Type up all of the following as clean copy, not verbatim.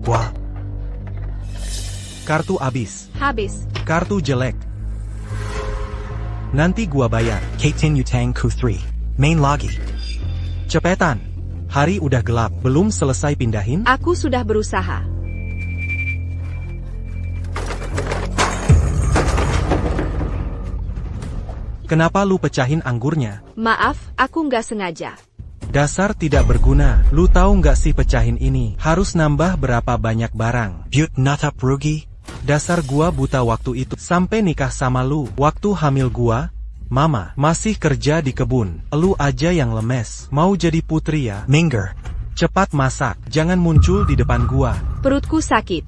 Wah. Kartu habis. Habis. Kartu jelek. Nanti gua bayar. Kaitin Utang Q3. Main lagi. Cepetan. Hari udah gelap, belum selesai pindahin? Aku sudah berusaha. Kenapa lu pecahin anggurnya? Maaf, aku nggak sengaja. Dasar tidak berguna. Lu tahu nggak sih pecahin ini harus nambah berapa banyak barang? But natap rugi. Dasar gua buta waktu itu. Sampai nikah sama lu. Waktu hamil gua, Mama masih kerja di kebun. Lu aja yang lemes. Mau jadi putri ya? Minger. Cepat masak. Jangan muncul di depan gua. Perutku sakit.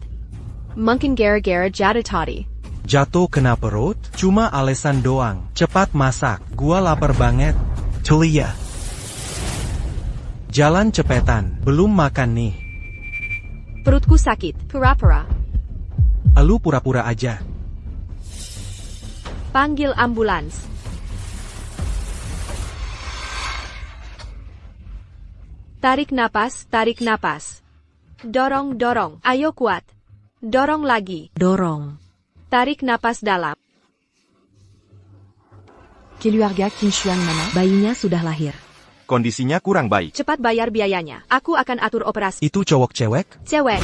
Mungkin gara-gara jatuh tadi. Jatuh kena perut? Cuma alesan doang. Cepat masak. Gua lapar banget. Tulia. Jalan cepetan. Belum makan nih. Perutku sakit. Pura-pura. Lu pura-pura aja. Panggil ambulans. Tarik napas, tarik napas. Dorong, dorong. Ayo kuat. Dorong lagi. Dorong. Tarik napas dalam. Keluarga Qin Shuang mana? Bayinya sudah lahir. Kondisinya kurang baik. Cepat bayar biayanya. Aku akan atur operasi. Itu cowok cewek? Cewek.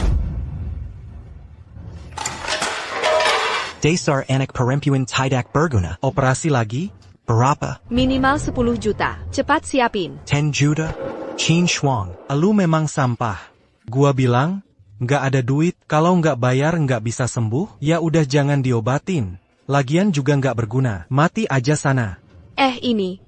Dasar anak perempuan tidak berguna. Operasi lagi? Berapa? Minimal 10 juta. Cepat siapin. 10 juta? Qin Shuang. Lu memang sampah. Gua bilang, nggak ada duit. Kalau nggak bayar nggak bisa sembuh, ya udah jangan diobatin. Lagian juga nggak berguna. Mati aja sana. Ini.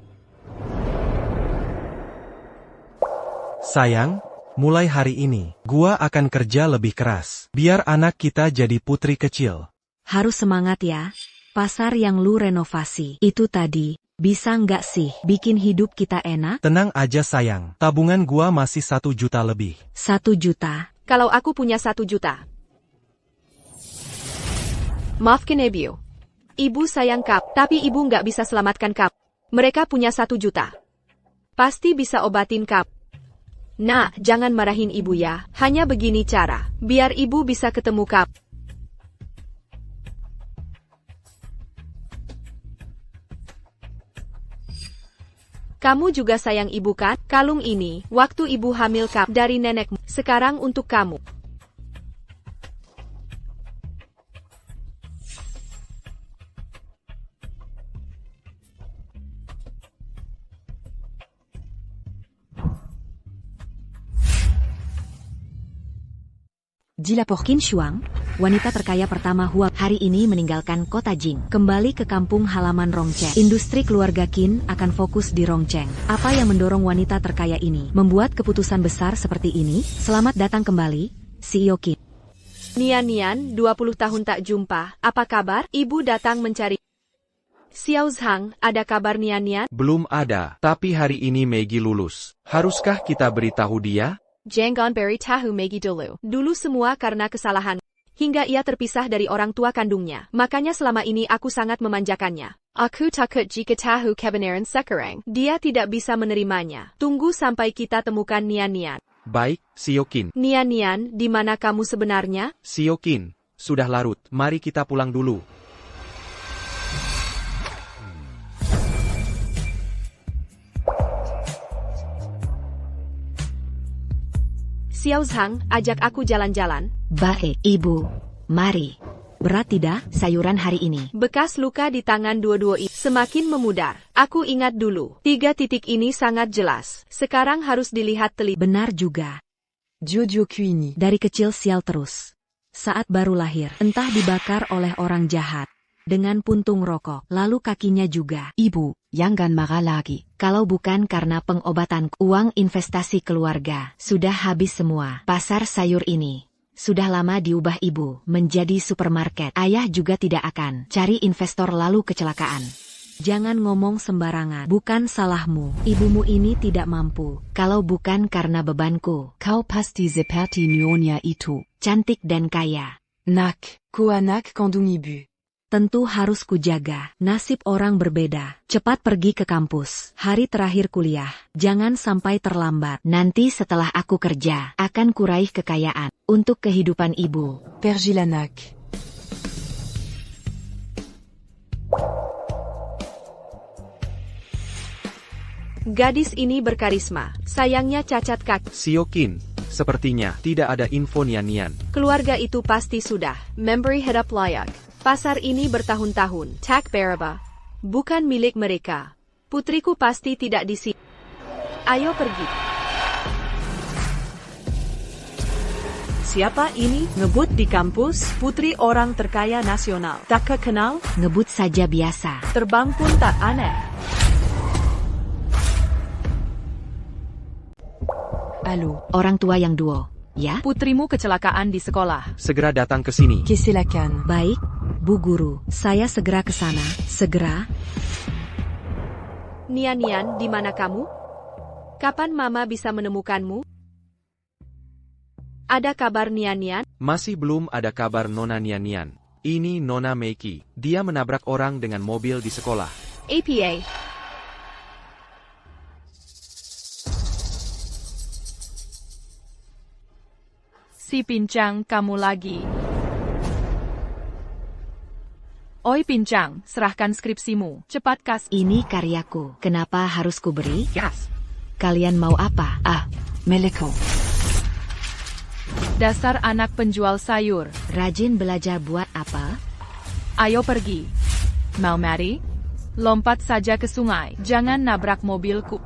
Sayang, mulai hari ini, gua akan kerja lebih keras. Biar anak kita jadi putri kecil. Harus semangat ya. Pasar yang lu renovasi. Itu tadi. Bisa nggak sih bikin hidup kita enak? Tenang aja sayang. Tabungan gua masih 1 juta lebih. 1 juta. Kalau aku punya 1 juta. Maafkan ibu. Ibu sayang Kap, tapi ibu nggak bisa selamatkan Kap. Mereka punya 1 juta. Pasti bisa obatin Kap. Nah, jangan marahin ibu ya. Hanya begini cara. Biar ibu bisa ketemu Kap. Kamu juga sayang ibu kan? Kalung ini, waktu ibu hamil Kap dari nenekmu. Sekarang untuk kamu. Dilapor Qin Shuang, wanita terkaya pertama Hua hari ini meninggalkan kota Jing. Kembali ke kampung halaman Rongcheng. Industri keluarga Qin akan fokus di Rongcheng. Apa yang mendorong wanita terkaya ini membuat keputusan besar seperti ini? Selamat datang kembali, CEO Qin. Nian, 20 tahun tak jumpa. Apa kabar? Ibu datang mencari. Xiao Zhang, ada kabar Nian? Belum ada, tapi hari ini Maggie lulus. Haruskah kita beritahu dia? Jangan beritahu Maggie dulu. Dulu semua karena kesalahan. Hingga ia terpisah dari orang tua kandungnya. Makanya selama ini aku sangat memanjakannya. Aku takut jika tahu kebenaran sekarang. Dia tidak bisa menerimanya. Tunggu sampai kita temukan Nian. Baik, Siokin. Nian, di mana kamu sebenarnya? Siokin, sudah larut. Mari kita pulang dulu. Xiao Zhang, ajak aku jalan-jalan. Baik, ibu. Mari. Berat tidak sayuran hari ini? Bekas luka di tangan dua-dua ini semakin memudar. Aku ingat dulu. 3 titik ini sangat jelas. Sekarang harus dilihat teliti. Benar juga. Jojo Kuini. Dari kecil sial terus. Saat baru lahir, entah dibakar oleh orang jahat. Dengan puntung rokok, lalu kakinya juga. Ibu, jangan marah lagi. Kalau bukan karena pengobatan, uang investasi keluarga sudah habis semua. Pasar sayur ini sudah lama diubah ibu menjadi supermarket. Ayah juga tidak akan cari investor lalu kecelakaan. Jangan ngomong sembarangan. Bukan salahmu. Ibumu ini tidak mampu. Kalau bukan karena bebanku. Kau pasti seperti nyonya itu. Cantik dan kaya. Nak, ku anak kandung ibu. tentu harus kujaga. Nasib orang berbeda. Cepat pergi ke kampus. Hari terakhir kuliah. Jangan sampai terlambat. Nanti setelah aku kerja, akan kuraih kekayaan untuk kehidupan ibu. Pergilanak. Gadis ini berkarisma. Sayangnya cacat kaki. Siokin, sepertinya tidak ada info Nian. Keluarga itu pasti sudah memberi hidup layak. Pasar ini bertahun-tahun. Tak berapa. Bukan milik mereka. Putriku pasti tidak di sini. Ayo pergi. Siapa ini? Ngebut di kampus, putri orang terkaya nasional. Tak kenal, Ngebut saja biasa. terbang pun tak aneh. Allô, Orang tua yang duo. Ya? Putrimu kecelakaan di sekolah. Segera datang ke sini. Kesilakan. Baik, Bu Guru. Saya segera ke sana. Segera. Nian, di mana kamu? Kapan Mama bisa menemukanmu? Ada kabar Nian? Masih belum ada kabar Nona Nian. Ini Nona Meiki. Dia menabrak orang dengan mobil di sekolah. APA. Si Pincang, kamu lagi. Oi Pincang, serahkan skripsimu. Cepat Ini karyaku. Kenapa harus kuberi? Yes. Kalian mau apa? Meleko. Dasar anak penjual sayur. Rajin belajar buat apa? Ayo pergi. Mau mari? Lompat saja ke sungai. Jangan nabrak mobilku.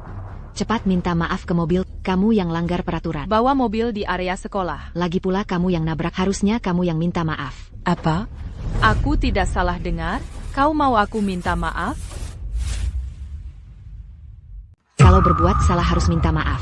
Cepat minta maaf ke mobil. Kamu yang langgar peraturan. Bawa mobil di area sekolah. Lagi pula kamu yang nabrak. Harusnya kamu yang minta maaf. Apa? Aku tidak salah dengar. Kau mau aku minta maaf? Kalau berbuat salah harus minta maaf.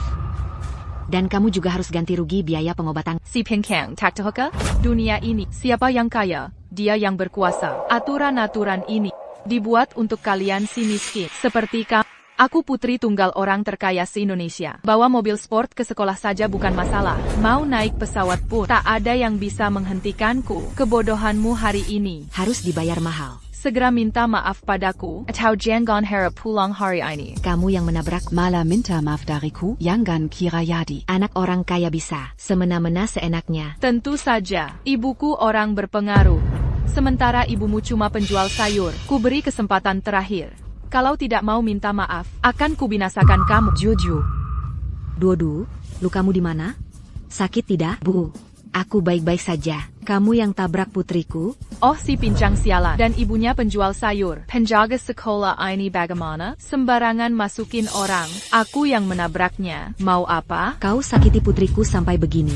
Dan kamu juga harus ganti rugi biaya pengobatan. Si Pincang, taktohoka? Dunia ini, siapa yang kaya? Dia yang berkuasa. Aturan-aturan ini dibuat untuk kalian si miskin. Seperti kamu. Aku putri tunggal orang terkaya se-Indonesia. Bawa mobil sport ke sekolah saja bukan masalah. Mau naik pesawat pun tak ada yang bisa menghentikanku. Kebodohanmu hari ini Harus dibayar mahal. segera minta maaf padaku. Atau jangan harap pulang hari ini. Kamu yang menabrak. Mala minta maaf dariku, Yangan Kirayadi. Anak orang kaya bisa semena-mena seenaknya. Tentu saja, ibuku orang berpengaruh. Sementara ibumu cuma penjual sayur. Ku beri kesempatan terakhir. Kalau tidak mau minta maaf, akan kubinasakan kamu. Jojo. Duodu, lukamu di mana? Sakit tidak, Bu? Aku baik-baik saja. Kamu yang tabrak putriku? Oh si Pincang sialan. Dan ibunya penjual sayur. Penjaga sekolah ini bagaimana? Sembarangan masukin orang. Aku yang menabraknya. Mau apa? Kau sakiti putriku sampai begini.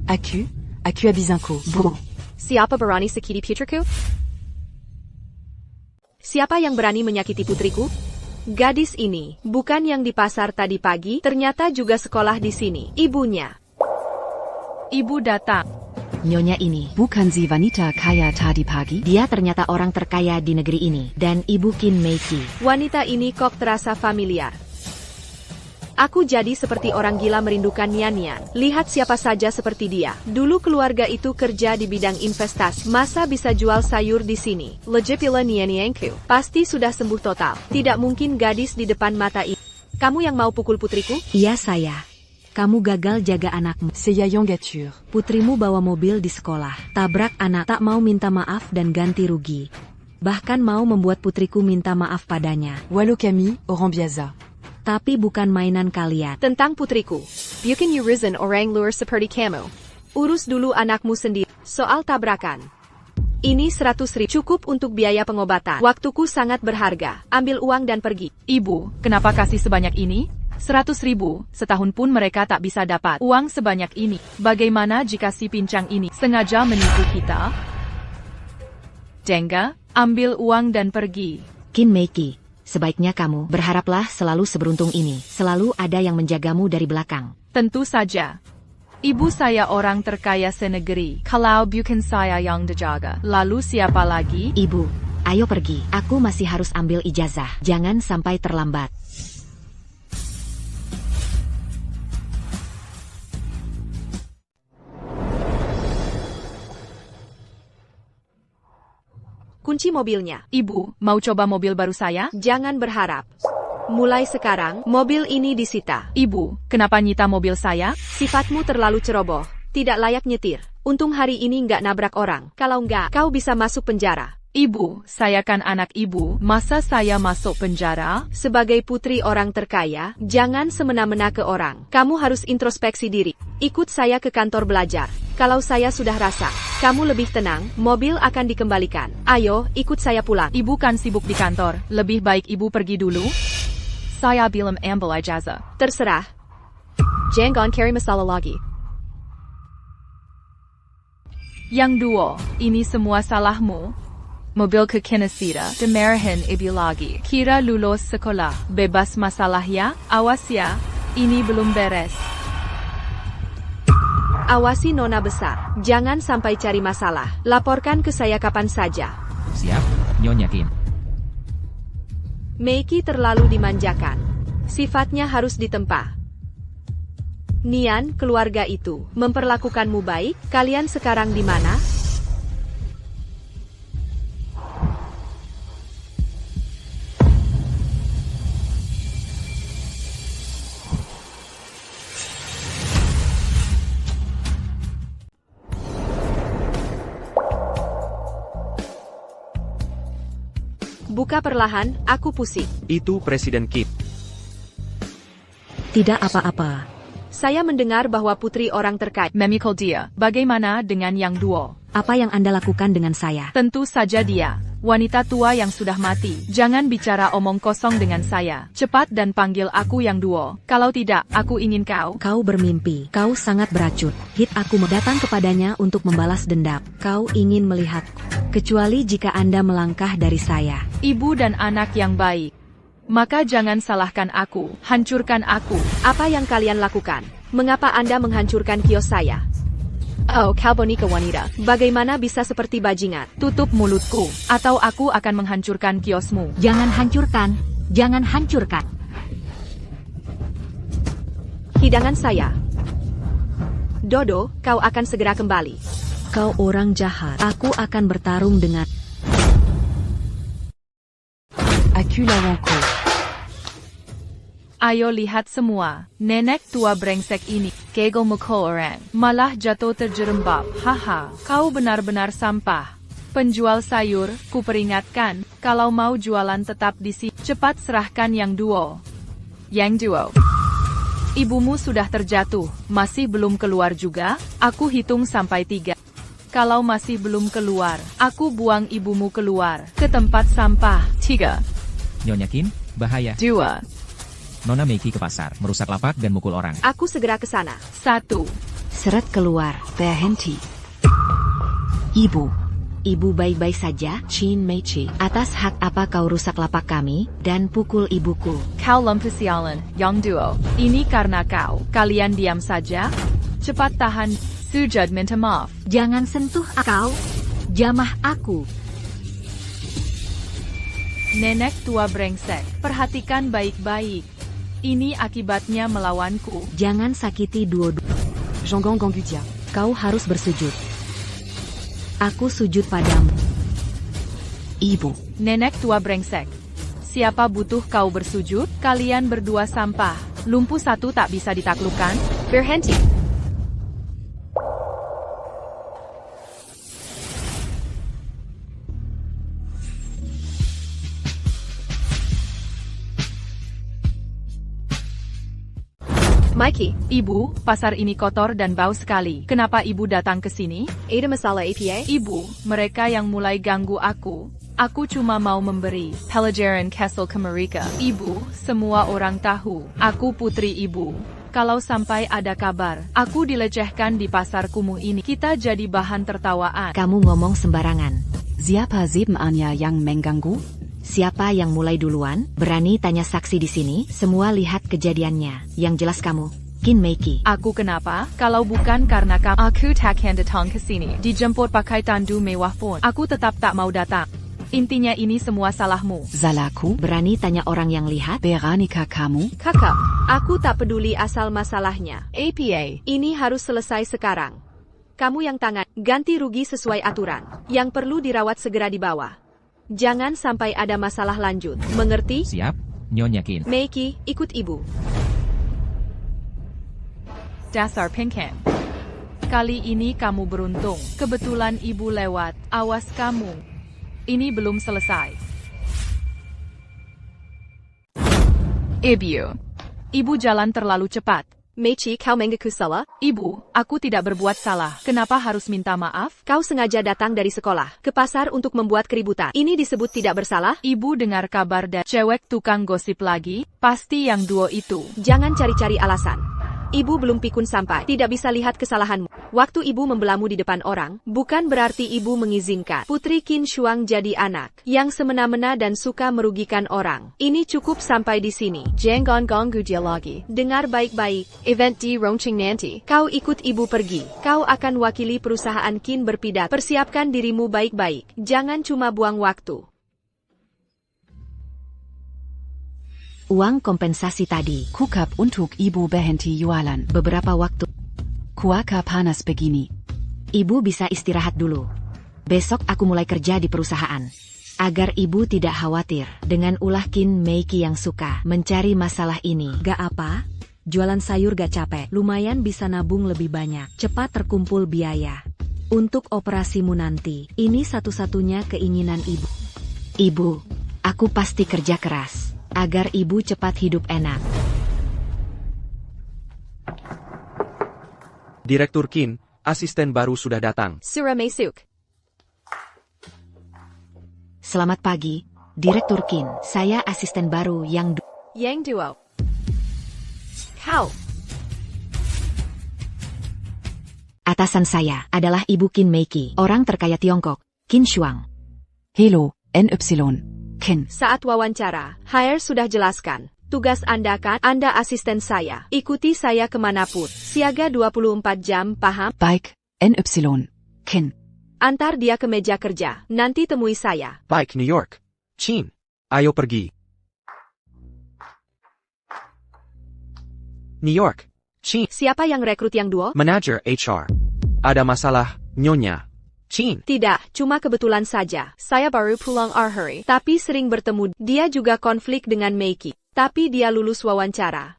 Aku abisanku. Bu. Siapa berani sakiti putriku? Siapa yang berani menyakiti putriku? Gadis ini, bukan yang di pasar tadi pagi, ternyata juga sekolah di sini. Ibunya. Ibu datang. Nyonya ini, Bukan si wanita kaya tadi pagi? dia ternyata orang terkaya di negeri ini. Dan Ibu Kin Meiki. Wanita ini kok terasa familiar. Aku jadi seperti orang gila merindukan Nian. Lihat siapa saja seperti dia. Dulu keluarga itu kerja di bidang investasi. Masa bisa jual sayur di sini? Legipula Nianku. Pasti sudah sembuh total. Tidak mungkin gadis di depan mata ini. Kamu yang mau pukul putriku? Iya saya. Kamu gagal jaga anakmu. C'est Yayon Gature. Putrimu bawa mobil di sekolah. Tabrak anak, tak mau minta maaf dan ganti rugi. Bahkan mau membuat putriku minta maaf padanya. Wallo Kami, Orambiaza. Tapi bukan mainan kalian. Tentang putriku. Bukan urusan orang luar seperti kamu. Urus dulu anakmu sendiri. Soal tabrakan. Ini 100.000 cukup untuk biaya pengobatan. Waktuku sangat berharga. Ambil uang dan pergi. Ibu, kenapa kasih sebanyak ini? 100.000, setahun pun mereka tak bisa dapat uang sebanyak ini. Bagaimana jika si Pincang ini sengaja menipu kita? Jengga, ambil uang dan pergi. Kin Meiki, sebaiknya kamu berharaplah selalu seberuntung ini. Selalu ada yang menjagamu dari belakang. Tentu saja. Ibu saya orang terkaya senegeri. Kalau bukan saya yang dijaga, lalu siapa lagi? Ibu, ayo pergi. Aku masih harus ambil ijazah. Jangan sampai terlambat. kunci mobilnya. Ibu, mau coba mobil baru saya? Jangan berharap. Mulai sekarang, mobil ini disita. Ibu, kenapa nyita mobil saya? Sifatmu terlalu ceroboh. Tidak layak nyetir. Untung hari ini nggak nabrak orang. Kalau nggak, kau bisa masuk penjara. Ibu, saya kan anak ibu. Masa saya masuk penjara? Sebagai putri orang terkaya, jangan semena-mena ke orang. Kamu harus introspeksi diri. Ikut saya ke kantor belajar. Kalau saya sudah rasa, kamu lebih tenang, mobil akan dikembalikan. Ayo, ikut saya pulang. Ibu kan sibuk di kantor. Lebih baik ibu pergi dulu. Saya bilang ambil ijazah. Terserah. Jangan carry masalah lagi. Yang duo, ini semua salahmu. Mobil ke Kinesira, demarahin ibu lagi. Kira lulus sekolah, bebas masalah ya? Awas ya, ini belum beres. Awasi nona besar. Jangan sampai cari masalah. Laporkan ke saya kapan saja. Siap, Nyonya Kim. Meiki terlalu dimanjakan. Sifatnya harus ditempa. Nian, keluarga itu, memperlakukanmu baik? Kalian sekarang di mana? Buka perlahan, aku pusing. Itu Presiden Kim. Tidak apa-apa. Saya mendengar bahwa putri orang terkaya. Memikul dia, bagaimana dengan yang duo? Apa yang Anda lakukan dengan saya? Tentu saja dia, wanita tua yang sudah mati. Jangan bicara omong kosong dengan saya. Cepat dan panggil aku yang duo. Kalau tidak, aku ingin kau. Kau bermimpi. Kau sangat beracun. Hit aku datang kepadanya untuk membalas dendam. Kau ingin melihatku. Kecuali jika Anda melangkah dari saya. Ibu dan anak yang baik. Maka jangan salahkan aku, hancurkan aku. Apa yang kalian lakukan? Mengapa Anda menghancurkan kios saya? Oh, kau boneka wanita. Bagaimana bisa seperti bajingan? Tutup mulutku, atau aku akan menghancurkan kiosmu. Jangan hancurkan. Jangan hancurkan. Hidangan saya. Dodo, kau akan segera kembali. Kau orang jahat. Aku akan bertarung dengan... Aku Lawanko. Ayo lihat semua, nenek tua brengsek ini, kegel mukul orang, malah jatuh terjerembab, haha, kau benar-benar sampah. Penjual sayur, kuperingatkan, kalau mau jualan tetap di sini, cepat serahkan yang duo. Yang duo. Ibumu sudah terjatuh, masih belum keluar juga, aku hitung sampai 3. Kalau masih belum keluar, aku buang ibumu keluar, ke tempat sampah. 3. Nyonya Kim, bahaya. 2. Nona Meiki ke pasar, merusak lapak dan mukul orang. Aku segera ke sana. 1. Seret keluar. Berhenti. Ibu. Ibu baik-baik saja? Chin Meichi. Atas hak apa kau rusak lapak kami, dan pukul ibuku? Kau lempesialan, yang duo. Ini karena kau. Kalian diam saja. Cepat tahan. Sujud minta maaf. Jangan sentuh kau. Jamah aku. Nenek tua brengsek, perhatikan baik-baik. Ini akibatnya melawanku. Jangan sakiti duo. Jangan ganggu dia. Kau harus bersujud. Aku sujud padamu. Ibu. Nenek tua brengsek. Siapa butuh kau bersujud? Kalian berdua sampah. Lumpuh satu tak bisa ditaklukkan. Berhenti. Mikey, Ibu, pasar ini kotor dan bau sekali. Kenapa ibu datang ke sini? ada masalah APA? Ibu, mereka yang mulai ganggu aku. Aku cuma mau memberi pelajaran Kessel ke mereka. Ibu, semua orang tahu, aku putri ibu. Kalau sampai ada kabar, aku dilecehkan di pasar kumuh ini, kita jadi bahan tertawaan. Kamu ngomong sembarangan. Siapa sebenarnya yang mengganggu? Siapa yang mulai duluan? Berani tanya saksi di sini? Semua lihat kejadiannya. Yang jelas kamu, Kim Meiki. Aku kenapa? Kalau bukan karena kamu, aku takkan datang ke sini. Dijemput pakai tandu mewah pun, aku tetap tak mau datang. Intinya ini semua salahmu. Salahku? Berani tanya orang yang lihat? Veronica kamu? Kakak, aku tak peduli asal masalahnya. APA, ini harus selesai sekarang. Kamu yang tangan, ganti rugi sesuai aturan. Yang perlu dirawat segera dibawa. Jangan sampai ada masalah lanjut. Mengerti? Siap, Nyonya Qin. Meiki, ikut ibu. Dasar Pinkham. Kali ini kamu beruntung. Kebetulan ibu lewat. Awas kamu. Ini belum selesai. Ibu jalan terlalu cepat. Meichi, kau mengaku salah? Ibu, aku tidak berbuat salah. Kenapa harus minta maaf? Kau sengaja datang dari sekolah ke pasar untuk membuat keributan. Ini disebut tidak bersalah? Ibu dengar kabar dari cewek tukang gosip lagi? Pasti yang duo itu. Jangan cari-cari alasan. Ibu belum pikun sampai tidak bisa lihat kesalahanmu. Waktu ibu membelamu di depan orang, bukan berarti ibu mengizinkan Putri Qin Shuang jadi anak yang semena-mena dan suka merugikan orang. Ini cukup sampai di sini. Jangan ganggu dia lagi. Dengar baik-baik. Event di Rongqing nanti. Kau ikut ibu pergi. Kau akan wakili perusahaan Qin berpidato. Persiapkan dirimu baik-baik. Jangan cuma buang waktu. Uang kompensasi tadi. Kukap untuk ibu berhenti jualan. Beberapa waktu. Cuaca panas begini. Ibu bisa istirahat dulu. Besok aku mulai kerja di perusahaan. Agar ibu tidak khawatir dengan ulah Qin Meiki yang suka mencari masalah ini. Gak apa, jualan sayur gak capek. Lumayan bisa nabung lebih banyak. Cepat terkumpul biaya. Untuk operasimu nanti, ini satu-satunya keinginan ibu. Ibu, aku pasti kerja keras. Agar ibu cepat hidup enak. Direktur Qin, asisten baru sudah datang. Sura Meisuk. Selamat pagi, Direktur Qin. Saya asisten baru yang Yang duo. Kau. Atasan saya adalah Ibu Qin Meiki, orang terkaya Tiongkok, Qin Shuang. Hello, NY. Qin. Saat wawancara, HR sudah jelaskan. Tugas Anda kan, Anda asisten saya. Ikuti saya kemanapun. Siaga 24 jam, paham? Baik, NY. Qin. Antar dia ke meja kerja. Nanti temui saya. Baik, New York. Qin, ayo pergi. New York. Qin, Siapa yang rekrut yang duo? manager HR. Ada masalah, Nyonya Qin. Tidak, cuma kebetulan saja. Saya baru pulang hari, tapi sering bertemu. Dia juga konflik dengan Meiki. Tapi dia lulus wawancara.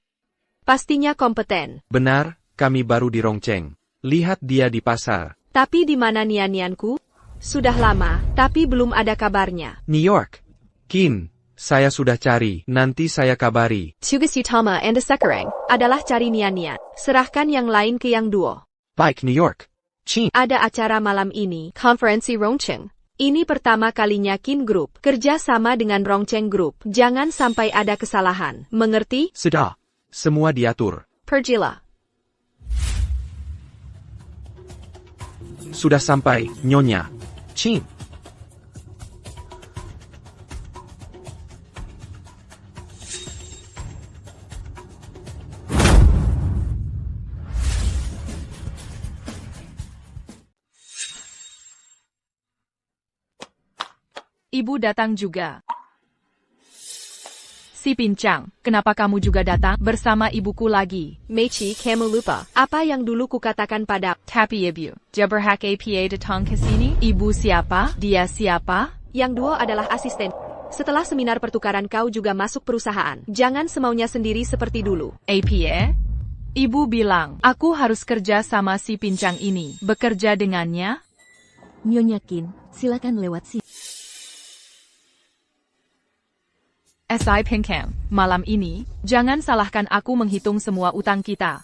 Pastinya kompeten. Benar, kami baru di Rongqing. Lihat dia di pasar. Tapi di mana nian-nianku? Sudah lama, tapi belum ada kabarnya. New York. Qin, saya sudah cari. Nanti saya kabari. Tugas utama Anda sekarang adalah cari nian-nian. Serahkan yang lain ke yang duo. Baik, New York. Qin, Ada acara malam ini, konferensi Rongqing. Ini pertama kalinya Qin Group kerja sama dengan Rongqing Group. Jangan sampai ada kesalahan. Mengerti? sudah. Semua diatur. Pergilah. Sudah sampai, Nyonya Qin. Ibu datang juga. Si Pincang, kenapa kamu juga datang bersama ibuku lagi? Meichi, kamu lupa apa yang dulu kukatakan pada Tapi ibu, dia berhak APA datang ke sini? Ibu siapa? Dia siapa? yang duo adalah asisten. Setelah seminar pertukaran kau juga masuk perusahaan. Jangan semaunya sendiri seperti dulu. APA? Ibu bilang, aku harus kerja sama si Pincang ini. Bekerja dengannya? Nyonya Qin, silakan lewat sini. SI Pinkham, malam ini, jangan salahkan aku menghitung semua utang kita.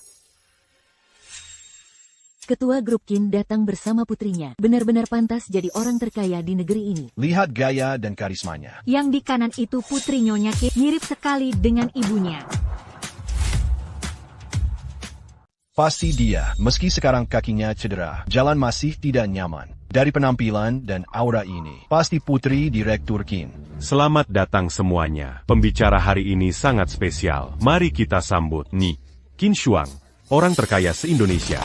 Ketua grup Qin datang bersama putrinya. Benar-benar pantas jadi orang terkaya di negeri ini. Lihat gaya dan karismanya. Yang di kanan itu putri Nyonya Qin, mirip sekali dengan ibunya. Pasti dia, meski sekarang kakinya cedera, jalan masih tidak nyaman. Dari penampilan dan aura ini, pasti putri Direktur Qin. Selamat datang semuanya. Pembicara hari ini sangat spesial. Mari kita sambut Qin Shuang, orang terkaya se-Indonesia.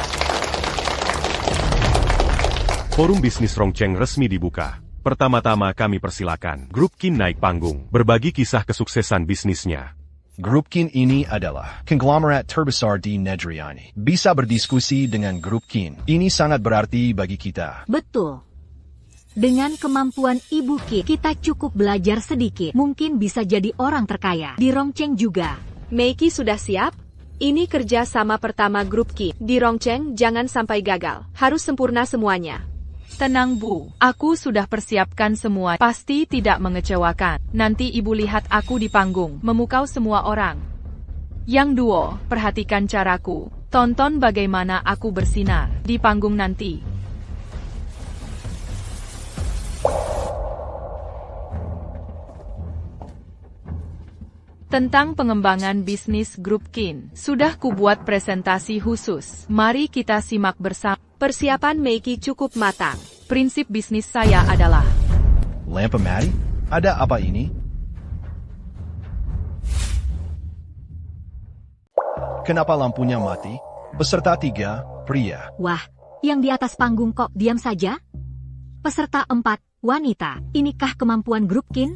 Forum bisnis Rongqing resmi dibuka. Pertama-tama kami persilakan grup Qin naik panggung, berbagi kisah kesuksesan bisnisnya. Grup Qin ini adalah konglomerat terbesar di negeri ini. Bisa berdiskusi dengan grup Qin. Ini sangat berarti bagi kita. Betul. Dengan kemampuan Ibu Qin, kita cukup belajar sedikit. Mungkin bisa jadi orang terkaya. Di Rongcheng juga. Meiki sudah siap? Ini kerja sama pertama grup Qin. Di Rongcheng jangan sampai gagal. Harus sempurna semuanya. Tenang Bu, aku sudah persiapkan semua. Pasti tidak mengecewakan. Nanti Ibu lihat aku di panggung, memukau semua orang. Yang duo, perhatikan caraku. Tonton bagaimana aku bersinar di panggung nanti. Tentang pengembangan bisnis grup Qin, sudah kubuat presentasi khusus. Mari kita simak bersama. Persiapan Meiki cukup matang. Prinsip bisnis saya adalah Lampu mati? Ada apa ini? Kenapa lampunya mati? Peserta 3, pria. Wah, yang di atas panggung kok diam saja? Peserta 4, wanita. Inikah kemampuan grup Qin?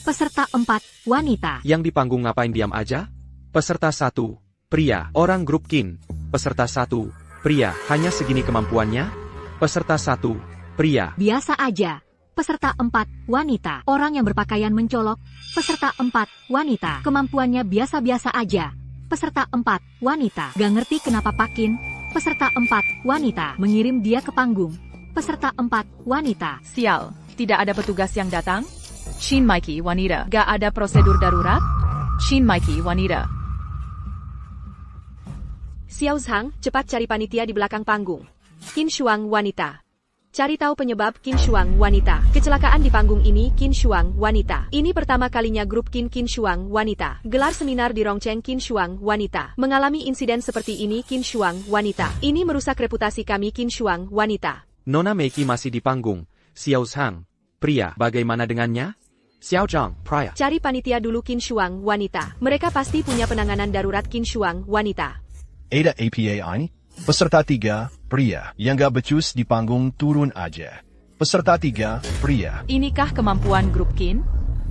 Peserta 4, wanita. Yang di panggung ngapain diam aja? Peserta 1, pria, orang grup Qin. Peserta 1, pria, hanya segini kemampuannya? Peserta 1, pria. Biasa aja. Peserta 4, wanita. Orang yang berpakaian mencolok. Peserta 4, wanita. Kemampuannya biasa-biasa aja. Peserta 4, wanita. Gak ngerti kenapa Pakin. Peserta 4, wanita. Mengirim dia ke panggung. Peserta 4, wanita. sial, tidak ada petugas yang datang? Shin Mikey wanita, gak ada prosedur darurat? Shin Mikey wanita. Xiao Zhang, cepat cari panitia di belakang panggung. Qin Shuang wanita. Cari tahu penyebab Qin Shuang wanita. Kecelakaan di panggung ini Qin Shuang wanita. Ini pertama kalinya grup Qin Shuang wanita. Gelar seminar di Rongcheng Qin Shuang wanita. Mengalami insiden seperti ini Qin Shuang wanita. Ini merusak reputasi kami Qin Shuang wanita. Nona Meiki masih di panggung. Xiao Zhang, pria, bagaimana dengannya? Xiao Zhang, pria. Cari panitia dulu Qin Shuang wanita. Mereka pasti punya penanganan darurat Qin Shuang wanita. Ada APA ini? Peserta 3, pria. Yang gak becus di panggung turun aja. Peserta 3, pria. Inikah kemampuan grup Qin?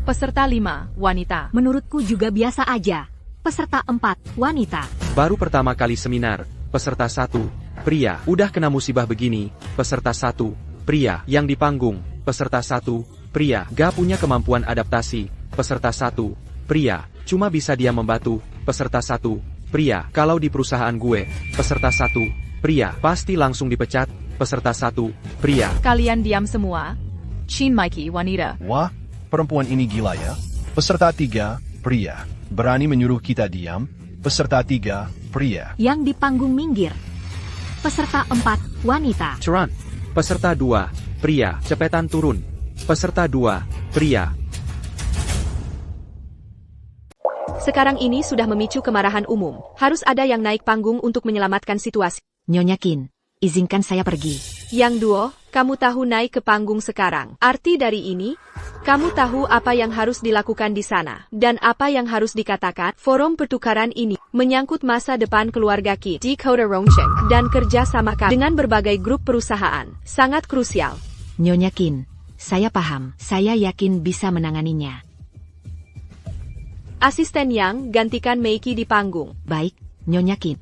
Peserta 5, wanita. Menurutku juga biasa aja. Peserta 4, wanita. Baru pertama kali seminar. Peserta 1, pria. Udah kena musibah begini. Peserta 1, pria. Yang di panggung. Peserta 1, pria. Gak punya kemampuan adaptasi. Peserta 1, pria. Cuma bisa dia membantu. Peserta 1, pria. Kalau di perusahaan gue, peserta 1, pria. Pasti langsung dipecat. Peserta 1, pria. Kalian diam semua. Shin Mikey wanita. Wah, perempuan ini gila ya. Peserta 3, pria. Berani menyuruh kita diam. Peserta 3, pria. Yang di panggung minggir. Peserta 4, wanita. Ceran. Peserta 2, pria. Cepetan turun. Peserta 2, pria. Sekarang ini sudah memicu kemarahan umum. Harus ada yang naik panggung untuk menyelamatkan situasi. Nyonya Qin, izinkan saya pergi. Yang duo, kamu tahu naik ke panggung sekarang. Arti dari ini, kamu tahu apa yang harus dilakukan di sana. Dan apa yang harus dikatakan. Forum pertukaran ini menyangkut masa depan keluarga Qin di Kota Rongcheng dan kerja sama dengan berbagai grup perusahaan. Sangat krusial. Nyonya Qin, saya paham. Saya yakin bisa menanganinya. Asisten Yang, gantikan Meiki di panggung. Baik, Nyonya Qin.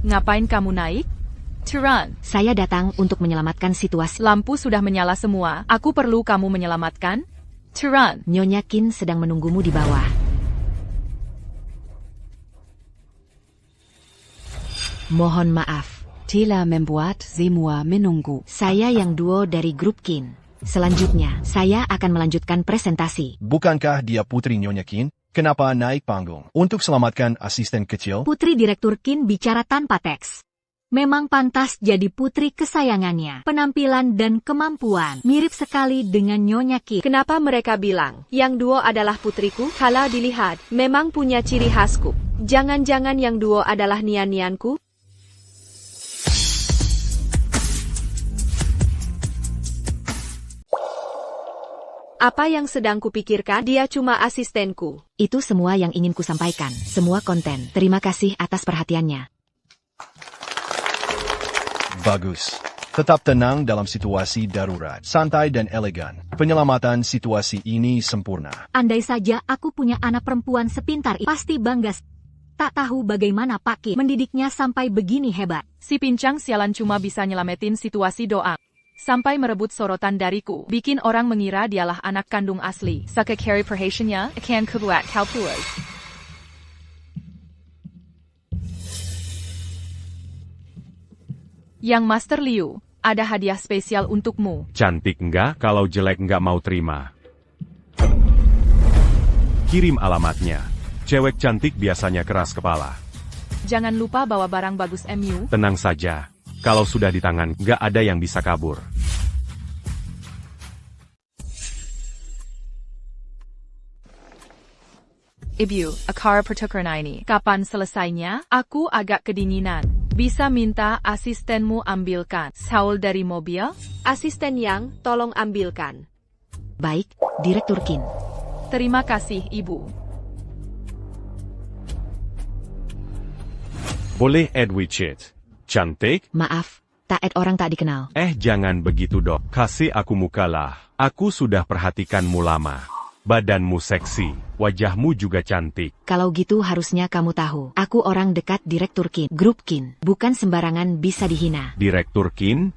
Ngapain kamu naik? Turan, Saya datang untuk menyelamatkan situasi. lampu sudah menyala semua. Aku perlu kamu menyelamatkan. Turan, Nyonya Qin sedang menunggumu di bawah. Mohon maaf. Tela membuat semua menunggu. Saya yang duo dari grup Qin. Selanjutnya, saya akan melanjutkan presentasi. Bukankah dia putri Nyonya Qin? Kenapa naik panggung? Untuk selamatkan asisten kecil? Putri Direktur Qin bicara tanpa teks. Memang pantas jadi putri kesayangannya. Penampilan dan kemampuan mirip sekali dengan Nyonya Qin. Kenapa mereka bilang, yang duo adalah putriku? Kalau dilihat, memang punya ciri khasku. Jangan-jangan yang duo adalah nian-nianku? Apa yang sedang kupikirkan? Dia cuma asistenku. Itu semua yang ingin kusampaikan. Semua konten. Terima kasih atas perhatiannya. Bagus. Tetap tenang dalam situasi darurat. Santai dan elegan. Penyelamatan situasi ini sempurna. Andai saja aku punya anak perempuan sepintar ini, pasti bangga. Tak tahu bagaimana Pak Qin mendidiknya sampai begini hebat. Si pincang sialan cuma bisa nyelamatin situasi doang. Sampai merebut sorotan dariku. Bikin orang mengira dialah anak kandung asli. Saka carry perhatiannya, akan kebuat kalpuas. Yang Master Liu, ada hadiah spesial untukmu. Cantik enggak, kalau jelek enggak mau terima. Kirim alamatnya. Cewek cantik biasanya keras kepala. Jangan lupa bawa barang bagus MU. Tenang saja. Kalau sudah di tangan, nggak ada yang bisa kabur. Ibu, akara pertukaran ini. Kapan selesainya? Aku agak kedinginan. Bisa minta asistenmu ambilkan Saul dari mobil? Asisten Yang, tolong ambilkan. Baik, Direktur Qin. Terima kasih, Ibu. Boleh Edwicit. Cantik? Maaf, tak orang tak dikenal. Jangan begitu dok. Kasih aku muka lah. Aku sudah perhatikanmu lama. Badanmu seksi. Wajahmu juga cantik. Kalau gitu harusnya kamu tahu. Aku orang dekat Direktur Qin. Grup Qin. Bukan sembarangan bisa dihina. Direktur Qin?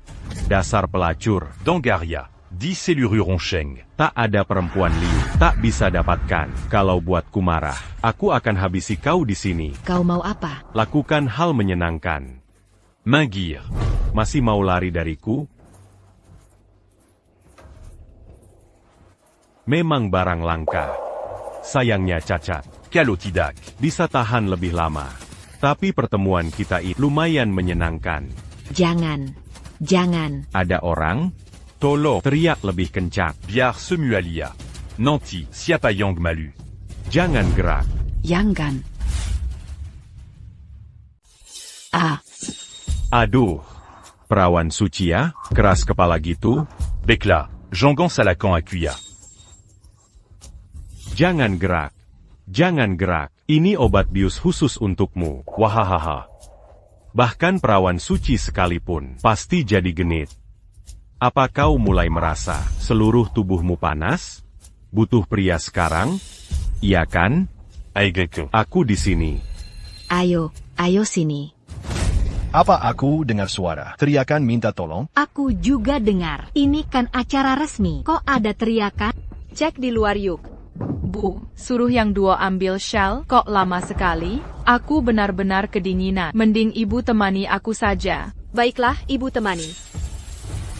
Dasar pelacur. Dongaria, 10 Cellurure Roncheng. Tak ada perempuan Liu. Tak bisa dapatkan. Kalau buatku marah, aku akan habisi kau di sini. Kau mau apa? Lakukan hal menyenangkan. Mingir. Masih mau lari dariku? Memang barang langka. Sayangnya cacat. Calotidac. Bisa tahan lebih lama. Tapi pertemuan kita itu lumayan menyenangkan. Jangan. Jangan. Ada orang? Tolong teriak lebih kencang. Biar Semualia. Nanti, siapa yang malu? Jangan gerak. Jangan. Aduh. Perawan suci ya? Keras kepala gitu? Bekla, Jean-Gon Salakan Akuya. Jangan gerak. Jangan gerak. Ini obat bius khusus untukmu. Wahahaha. Bahkan perawan suci sekalipun pasti jadi genit. Apa kau mulai merasa seluruh tubuhmu panas? Butuh pria sekarang? Iya kan? Aku di sini. Ayo sini. Apa aku dengar suara teriakan minta tolong? Aku juga dengar. Ini kan acara resmi. Kok ada teriakan? Cek di luar yuk. Bu, suruh yang dua ambil shawl. Kok lama sekali? Aku benar-benar kedinginan. Mending ibu temani aku saja. Baiklah, ibu temani.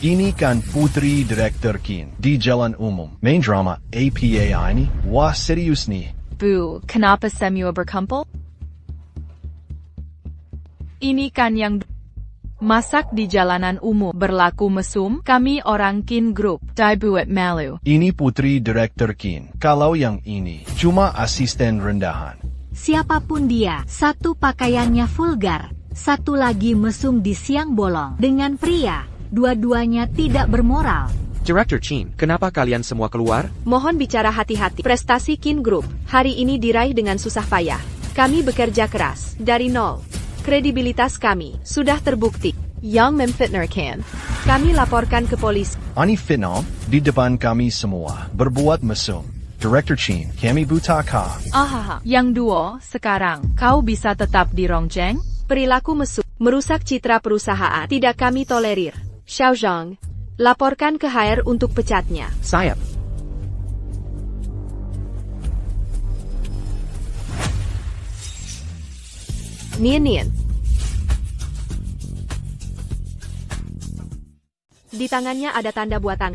Ini kan Putri Direktur Qin di jalan umum. Main drama APA ini? Wah serius nih. Bu, kenapa semua berkumpul? Ini kan yang masak di jalanan umum. Berlaku mesum, kami orang Qin Group. Dibuat malu. Ini Putri Direktur Qin. Kalau yang ini cuma asisten rendahan. Siapapun dia, satu pakaiannya vulgar, satu lagi mesum di siang bolong dengan pria. Dua-duanya tidak bermoral. Director Qin, kenapa kalian semua keluar? Mohon bicara hati-hati. Prestasi Qin Group hari ini diraih dengan susah payah. Kami bekerja keras dari nol. Kredibilitas kami sudah terbukti. Yang memfitnahkan. Kami laporkan ke polisi. Ani fitnah di depan kami semua berbuat mesum. Direktur Qin, kami buta ka. Yang duo, sekarang kau bisa tetap di Rongjeng? Perilaku mesum merusak citra perusahaan. Tidak kami tolerir. Xiao Zhang, laporkan ke HR untuk pecatnya. Sayap. Nian. Di tangannya ada tanda buatan.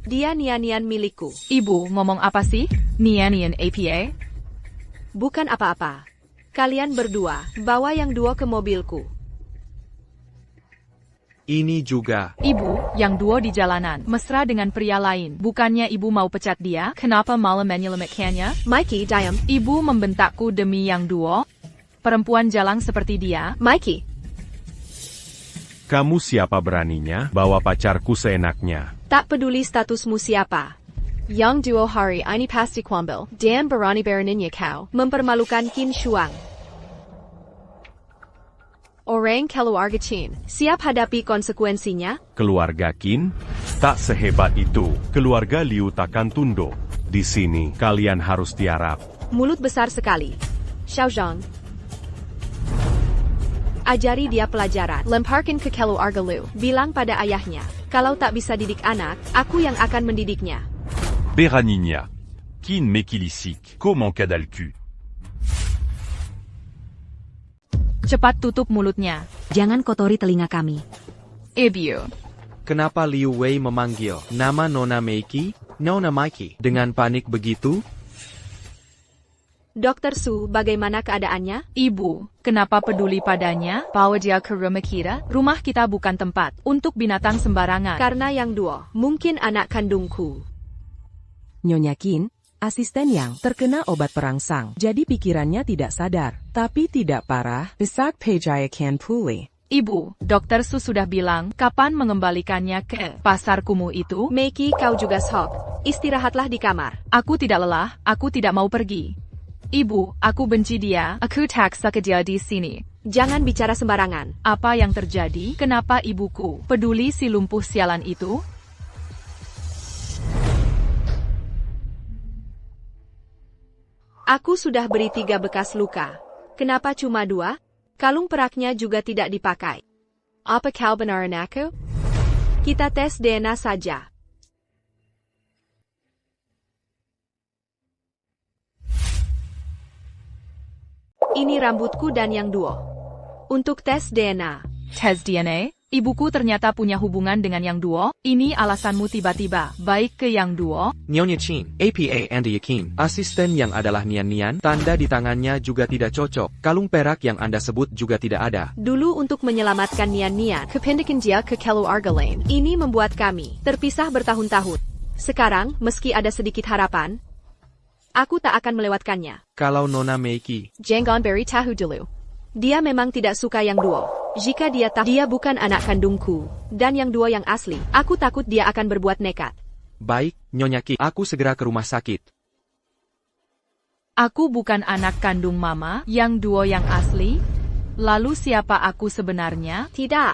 Dia Nian milikku. Ibu ngomong apa sih? Nian APA? Bukan apa-apa. Kalian berdua, bawa yang dua ke mobilku. Ini juga. Ibu, yang duo di jalanan, mesra dengan pria lain. Bukannya ibu mau pecat dia? Kenapa malah menyelamatkannya? Mikey, diam. Ibu membentakku demi yang duo? Perempuan jalang seperti dia? Mikey. Kamu siapa beraninya bawa pacarku seenaknya? Tak peduli statusmu siapa. Yang duo hari ini pasti kuambil. Dan berani beraninya kau mempermalukan Qin Shuang. Orang keluarga Qin, siap hadapi konsekuensinya? Keluarga Qin? Tak sehebat itu. Keluarga Liu takkan tunduk. Di sini, kalian harus tiarap. Mulut besar sekali. Xiao Zhang. Ajari dia pelajaran. Lemparkan ke Kelu Argalu. Bilang pada ayahnya, kalau tak bisa didik anak, aku yang akan mendidiknya. Beranigna. Kin mekilisik. Comment cadalcu. Cepat tutup mulutnya. Jangan kotori telinga kami. Ebio. Kenapa Liu Wei memanggil nama Nona Meiki, Nona Mikey, dengan panik begitu? Dr. Su, bagaimana keadaannya? Ibu, kenapa peduli padanya? Bawa dia ke rumah kita. Rumah kita bukan tempat untuk binatang sembarangan. Karena yang duo, mungkin anak kandungku. Nyonya Qin, asisten yang terkena obat perangsang, jadi pikirannya tidak sadar, tapi tidak parah. Besak Pejaya can pulih. Ibu, Dokter Su sudah bilang kapan mengembalikannya ke pasar kumuh itu? Meiki, kau juga sok. Istirahatlah di kamar. Aku tidak lelah, aku tidak mau pergi. Ibu, aku benci dia. Aku taksa ke dia di sini. Jangan bicara sembarangan. Apa yang terjadi? Kenapa ibuku peduli si lumpuh sialan itu? Aku sudah beri 3 bekas luka. Kenapa cuma 2? Kalung peraknya juga tidak dipakai. Apa kau benaran aku? Kita tes DNA saja. Ini rambutku dan yang duo. Untuk tes DNA. Tes DNA? Ibuku ternyata punya hubungan dengan yang duo? Ini alasanmu tiba-tiba baik ke yang duo? Nyonya Qin, APA Anda yakin, asisten yang adalah Nian-Nian, tanda di tangannya juga tidak cocok, kalung perak yang Anda sebut juga tidak ada. Dulu untuk menyelamatkan Nian-Nian, kepindahan dia ke Kelu Argalain. Ini membuat kami terpisah bertahun-tahun. Sekarang, meski ada sedikit harapan, aku tak akan melewatkannya. Kalau Nona Meiki, Jangan beri tahu dulu. Dia memang tidak suka yang duo. Jika dia tahu dia bukan anak kandungku, dan yang duo yang asli, aku takut dia akan berbuat nekat. baik, Nyonya Qin, aku segera ke rumah sakit. Aku bukan anak kandung mama, yang duo yang asli? Lalu siapa aku sebenarnya? Tidak.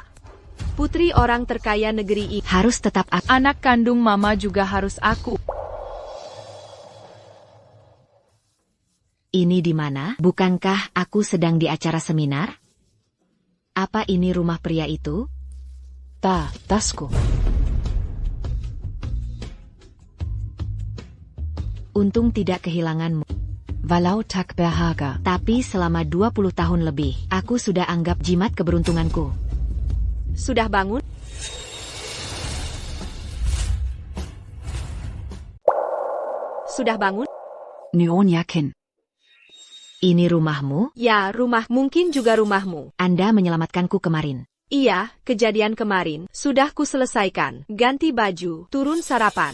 Putri orang terkaya negeri ini. Harus tetap aku. Anak kandung mama juga harus aku. Ini di mana? Bukankah aku sedang di acara seminar? Apa ini rumah pria itu? Tasku. Untung tidak kehilanganmu. Walau tak berharga. Tapi selama 20 tahun lebih, aku sudah anggap jimat keberuntunganku. Sudah bangun? Sudah bangun? Nyonya Qin. Ini rumahmu? Ya, rumah. Mungkin juga rumahmu. Anda menyelamatkanku kemarin. Iya, kejadian kemarin. Sudah ku selesaikan. Ganti baju, turun sarapan.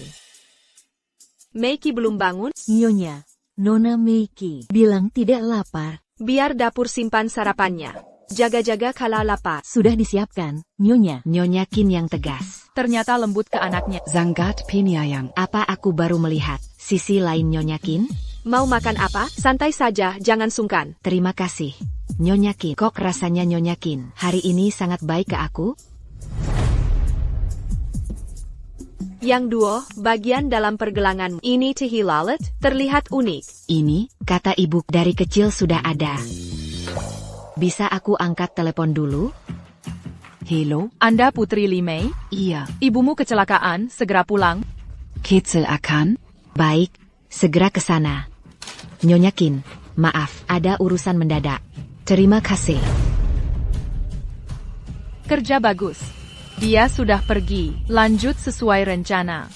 Meiki belum bangun? Nyonya, Nona Meiki bilang tidak lapar. Biar dapur simpan sarapannya. Jaga-jaga kala lapar. Sudah disiapkan, Nyonya. Nyonya Qin yang tegas. Ternyata lembut ke anaknya. Sangat penyayang. Apa aku baru melihat sisi lain Nyonya Qin? Mau makan apa? Santai saja, jangan sungkan. Terima kasih, Nyonya Qin. Kok rasanya Nyonya Qin hari ini sangat baik ke aku? Yang duo, bagian dalam pergelangan ini Tehi Lalat, terlihat unik. Ini, kata ibu, dari kecil sudah ada. Bisa aku angkat telepon dulu? Hello? Anda Putri Li Mei? Iya. Ibumu kecelakaan, segera pulang. Kecelakaan? Baik, segera ke sana. Nyonya Qin, maaf, ada urusan mendadak. Terima kasih. Kerja bagus. Dia sudah pergi. Lanjut sesuai rencana.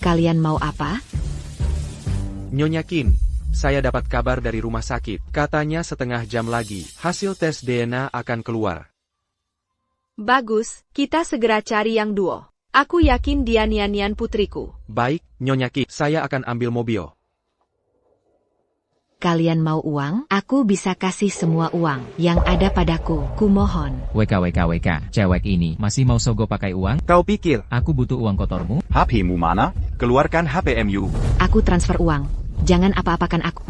Kalian mau apa? Nyonya Qin, saya dapat kabar dari rumah sakit. Katanya setengah jam lagi, hasil tes DNA akan keluar. Bagus, kita segera cari yang duo. Aku yakin dia Nian-Nian putriku. Baik, Nyonya Qin, saya akan ambil mobil. Kalian mau uang? Aku bisa kasih semua uang yang ada padaku. Kumohon. WK, cewek ini masih mau sogo pakai uang? Kau pikir Aku butuh uang kotormu? HP-mu mana? Keluarkan HPMU. Aku transfer uang. Jangan apa-apakan aku.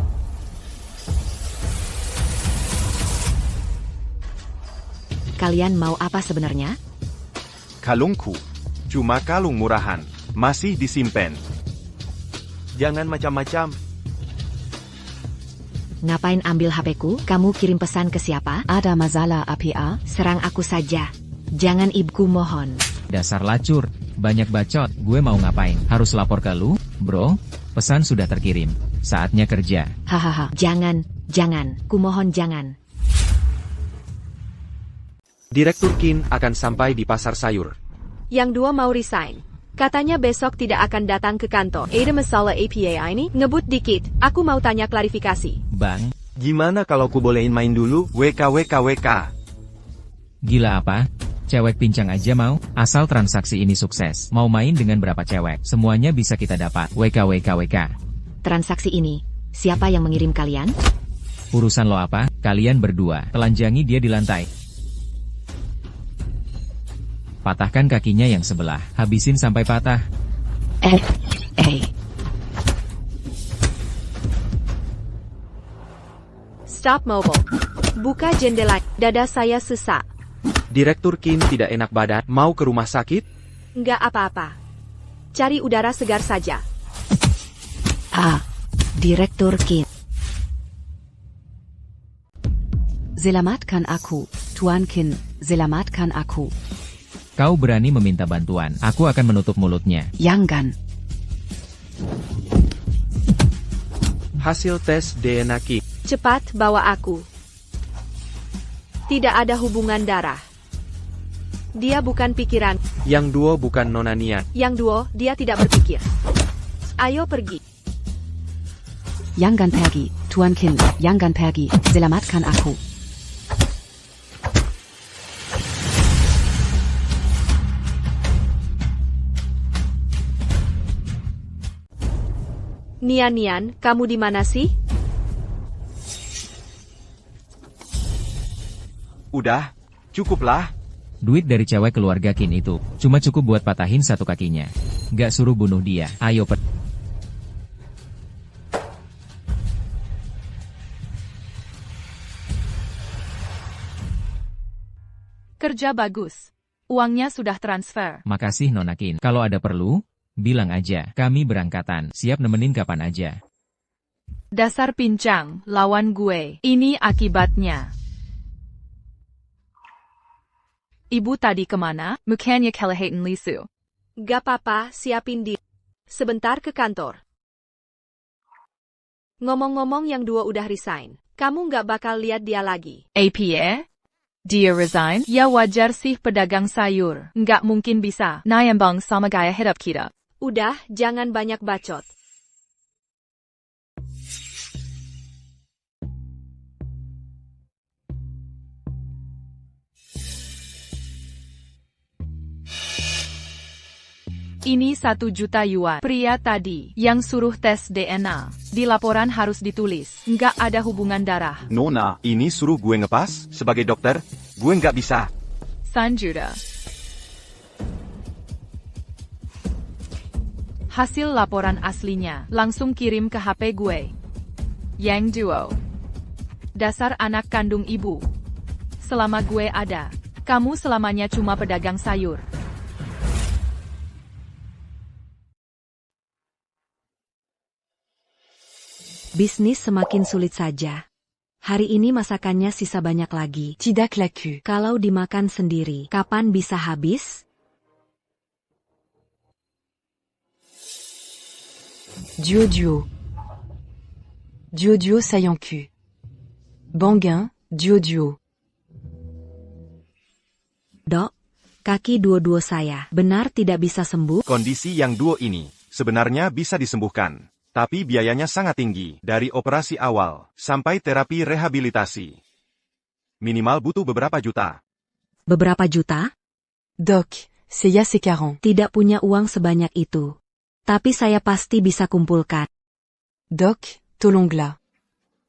Kalian mau apa sebenarnya? Kalungku. Cuma kalung murahan. Masih disimpan. Jangan macam-macam. Ngapain ambil HP-ku? Kamu kirim pesan ke siapa? Ada masalah APA? Serang aku saja. Jangan ibku mohon. Dasar lacur, banyak bacot. Gue mau ngapain? Harus lapor ke lu? Bro, pesan sudah terkirim. Saatnya kerja. Hahaha. Jangan. Kumohon jangan. Direktur Qin akan sampai di pasar sayur. Yang dua mau resign. Katanya besok tidak akan datang ke kantor. Ada masalah APA ini? Ngebut dikit, aku mau tanya klarifikasi. Bang, Gimana kalau ku bolehin main dulu? WK. gila apa? Cewek pincang aja mau? Asal transaksi ini sukses. Mau main dengan berapa cewek? Semuanya bisa kita dapat. WK. Transaksi ini, siapa yang mengirim kalian? Urusan lo apa? Kalian berdua, telanjangi dia di lantai. Patahkan kakinya yang sebelah, habisin sampai patah. Stop mobile. Buka jendela, dada saya sesak. Direktur Qin tidak enak badan, mau ke rumah sakit? Nggak apa-apa. Cari udara segar saja. Direktur Qin. Selamatkan aku, Tuan Qin. Selamatkan aku. Kau berani meminta bantuan, aku akan menutup mulutnya. Jangan. Hasil tes DNA Qin. Cepat bawa aku. Tidak ada hubungan darah. Dia bukan pikiran. Yang duo bukan nona niat. Yang duo, dia tidak berpikir. Ayo pergi. Jangan pergi, Tuan Qin. Jangan pergi. Selamatkan aku. Nian, kamu di mana sih? Udah, cukuplah. Duit dari cewek keluarga Qin itu, cuma cukup buat patahin satu kakinya. Gak suruh bunuh dia, ayo Kerja bagus. Uangnya sudah transfer. Makasih Nona Qin. Kalau ada perlu, bilang aja, kami berangkatan, siap nemenin kapan aja. Dasar pincang, lawan gue. Ini akibatnya. Ibu tadi kemana? Mukanya kelihatan lisu. Gak apa-apa, siapin diri. Sebentar ke kantor. Ngomong-ngomong yang dua udah resign. Kamu gak bakal lihat dia lagi. APA? Dia resign? Ya wajar sih pedagang sayur. Nggak mungkin bisa. Nayambang sama gaya hidup kita. Udah, jangan banyak bacot. Ini 1 juta yuan. Pria tadi yang suruh tes DNA. Di laporan harus ditulis. Nggak ada hubungan darah. Nona, ini suruh gue ngepas? Sebagai dokter, gue nggak bisa. 3 juta. Hasil laporan aslinya. Langsung kirim ke HP gue. Yang duo. Dasar anak kandung ibu. Selama gue ada, kamu selamanya cuma pedagang sayur. Bisnis semakin sulit saja. Hari ini masakannya sisa banyak lagi. Tidak laku. Kalau dimakan sendiri, kapan bisa habis? Jojo Sayanku. Bangin, Jojo. Dok, kaki dua-dua saya benar tidak bisa sembuh? Kondisi yang duo ini sebenarnya bisa disembuhkan. Tapi biayanya sangat tinggi, dari operasi awal, sampai terapi rehabilitasi. Minimal butuh beberapa juta. Beberapa juta? Doc, saya sekarang tidak punya uang sebanyak itu. Tapi saya pasti bisa kumpulkan. Doc, tolonglah.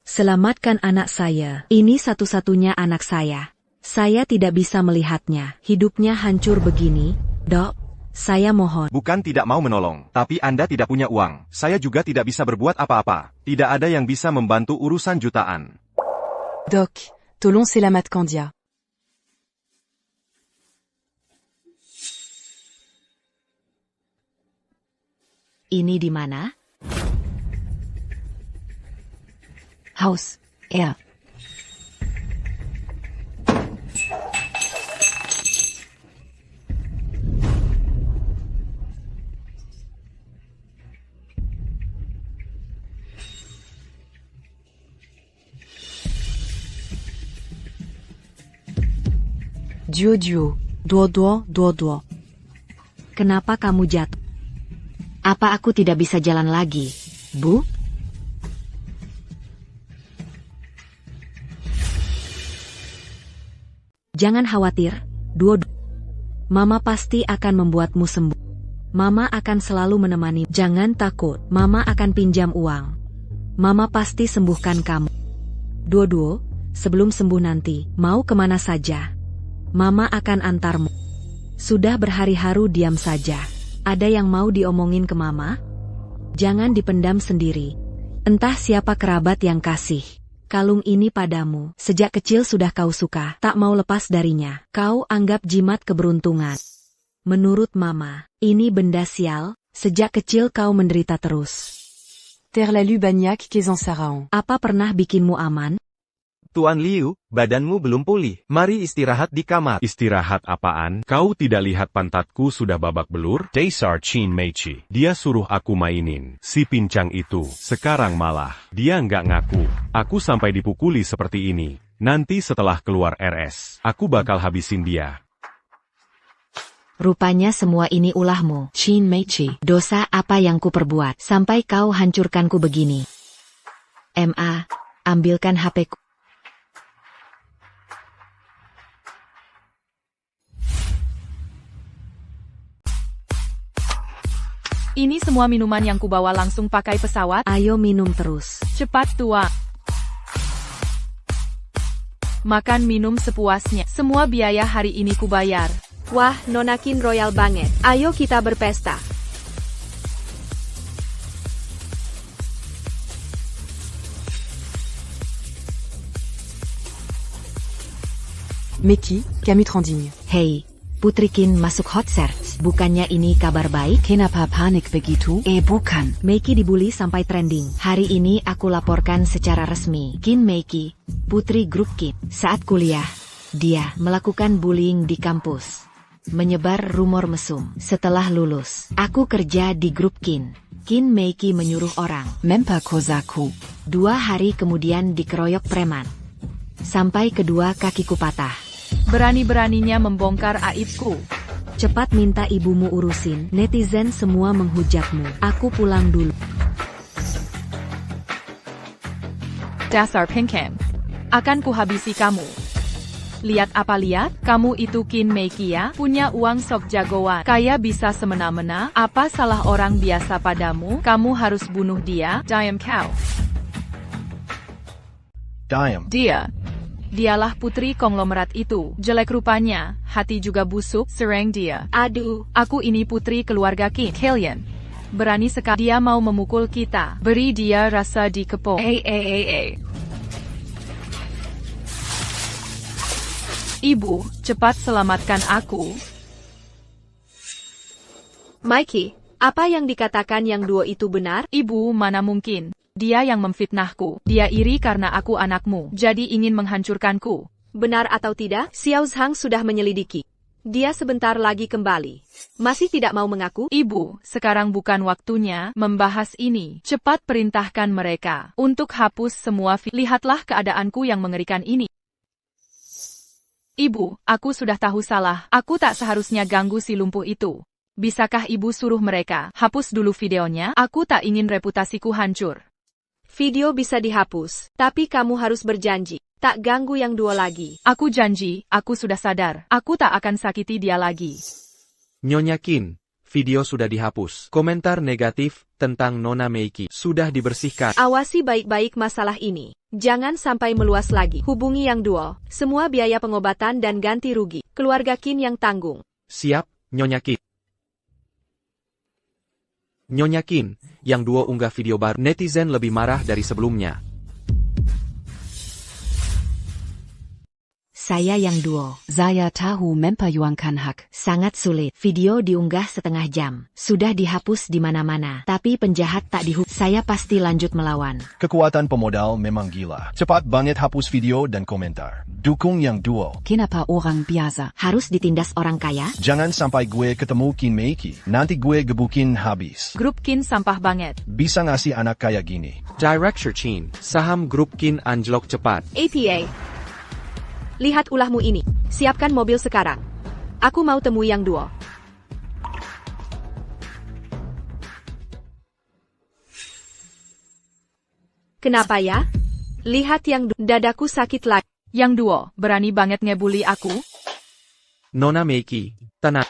Selamatkan anak saya. Ini satu-satunya anak saya. Saya tidak bisa melihatnya. Hidupnya hancur begini. Dok, saya mohon. Bukan tidak mau menolong, tapi Anda tidak punya uang. Saya juga tidak bisa berbuat apa-apa. Tidak ada yang bisa membantu urusan jutaan. Doc, tolong selamatkan dia. Ini di mana? Haus. Er. Duo. Duo. Kenapa kamu jatuh? Apa aku tidak bisa jalan lagi, Bu? Jangan khawatir, Duo. Mama pasti akan membuatmu sembuh. Mama akan selalu menemani. Jangan takut, Mama akan pinjam uang. Mama pasti sembuhkan kamu. Duo, sebelum sembuh nanti, mau kemana saja? Mama akan antarmu. Sudah berhari-hari diam saja. Ada yang mau diomongin ke Mama? Jangan dipendam sendiri. Entah siapa kerabat yang kasih kalung ini padamu. Sejak kecil sudah kau suka, tak mau lepas darinya. Kau anggap jimat keberuntungan. Menurut Mama, ini benda sial. Sejak kecil kau menderita terus. Terlalu banyak kesalahan. Apa pernah bikinmu aman? Tuan Liu, badanmu belum pulih. Mari istirahat di kamar. Istirahat apaan? Kau tidak lihat pantatku sudah babak belur? Dasar Qin Meiqi. Dia suruh aku mainin si pincang itu. Sekarang malah dia nggak ngaku. Aku sampai dipukuli seperti ini. Nanti setelah keluar RS, aku bakal habisin dia. Rupanya semua ini ulahmu, Qin Meiqi. Dosa apa yang ku perbuat sampai kau hancurkanku begini? Ma, ambilkan HP-ku. Ini semua minuman yang kubawa langsung pakai pesawat. Ayo minum terus. Cepat tua. Makan minum sepuasnya. Semua biaya hari ini kubayar. Wah, Nona Qin royal banget. Ayo kita berpesta. Meki, kami trending. Hei, Putri Qin masuk hot search. Bukannya ini kabar baik? Kenapa panik begitu? Bukan. Meiki dibully sampai trending. Hari ini aku laporkan secara resmi. Qin Meiki, putri grup Qin. Saat kuliah, dia melakukan bullying di kampus. Menyebar rumor mesum. Setelah lulus, aku kerja di grup Qin. Qin Meiki menyuruh orang memper kozaku. 2 hari kemudian dikeroyok preman. Sampai kedua kakiku patah. Berani-beraninya membongkar aibku. Cepat minta ibumu urusin. Netizen semua menghujatmu. Aku pulang dulu. Dasar Pinkham. Akan kuhabisi kamu. Lihat apa lihat? Kamu itu Qin Meiki ya? Punya uang sok jagoan. Kaya bisa semena-mena. Apa salah orang biasa padamu? Kamu harus bunuh dia. Diam kau. Diam. Dialah putri konglomerat itu. Jelek rupanya, hati juga busuk, serang dia. Aduh, aku ini putri keluarga Qin. Kalian berani sekali. Dia mau memukul kita. Beri dia rasa di kepung. Ibu, cepat selamatkan aku. Mikey, apa yang dikatakan yang duo itu benar? Ibu, mana mungkin. Dia yang memfitnahku. Dia iri karena aku anakmu. Jadi ingin menghancurkanku. Benar atau tidak, Xiao Zhang sudah menyelidiki. Dia sebentar lagi kembali. Masih tidak mau mengaku? Ibu, sekarang bukan waktunya membahas ini. Cepat perintahkan mereka untuk hapus semua lihatlah keadaanku yang mengerikan ini. Ibu, aku sudah tahu salah. Aku tak seharusnya ganggu si lumpuh itu. Bisakah ibu suruh mereka hapus dulu videonya? Aku tak ingin reputasiku hancur. Video bisa dihapus, tapi kamu harus berjanji, tak ganggu yang duo lagi. Aku janji, aku sudah sadar, aku tak akan sakiti dia lagi. Nyonya Qin, video sudah dihapus. Komentar negatif tentang Nona Meiki sudah dibersihkan. Awasi baik-baik masalah ini. Jangan sampai meluas lagi. Hubungi yang duo, semua biaya pengobatan dan ganti rugi. Keluarga Qin yang tanggung. Siap, Nyonya Qin. Nyonya Qin, yang duo unggah video baru, netizen lebih marah dari sebelumnya. Saya yang duo. Saya tahu memperjuangkan hak. Sangat sulit. Video diunggah setengah jam. Sudah dihapus di mana-mana. Tapi penjahat tak dihukum. Saya pasti lanjut melawan. Kekuatan pemodal memang gila. Cepat banget hapus video dan komentar. Dukung yang duo. Kenapa orang biasa Harus ditindas orang kaya? Jangan sampai gue ketemu Kin Meiki. Nanti gue gebukin habis. Grup Kin sampah banget. Bisa ngasih anak kaya gini. Direct Sherchin, saham grup Kin anjlok cepat. APA. Lihat ulahmu ini. Siapkan mobil sekarang. Aku mau temui yang duo. Kenapa ya? Lihat yang dadaku sakit lagi. Yang duo, berani banget ngebully aku? Nona Meiki, tenang.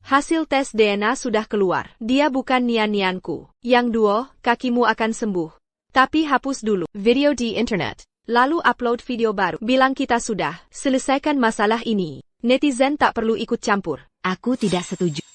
Hasil tes DNA sudah keluar. Dia bukan nian-nianku. Yang duo, kakimu akan sembuh. Tapi hapus dulu video di internet. Lalu upload video baru. Bilang kita sudah selesaikan masalah ini. Netizen tak perlu ikut campur. Aku tidak setuju.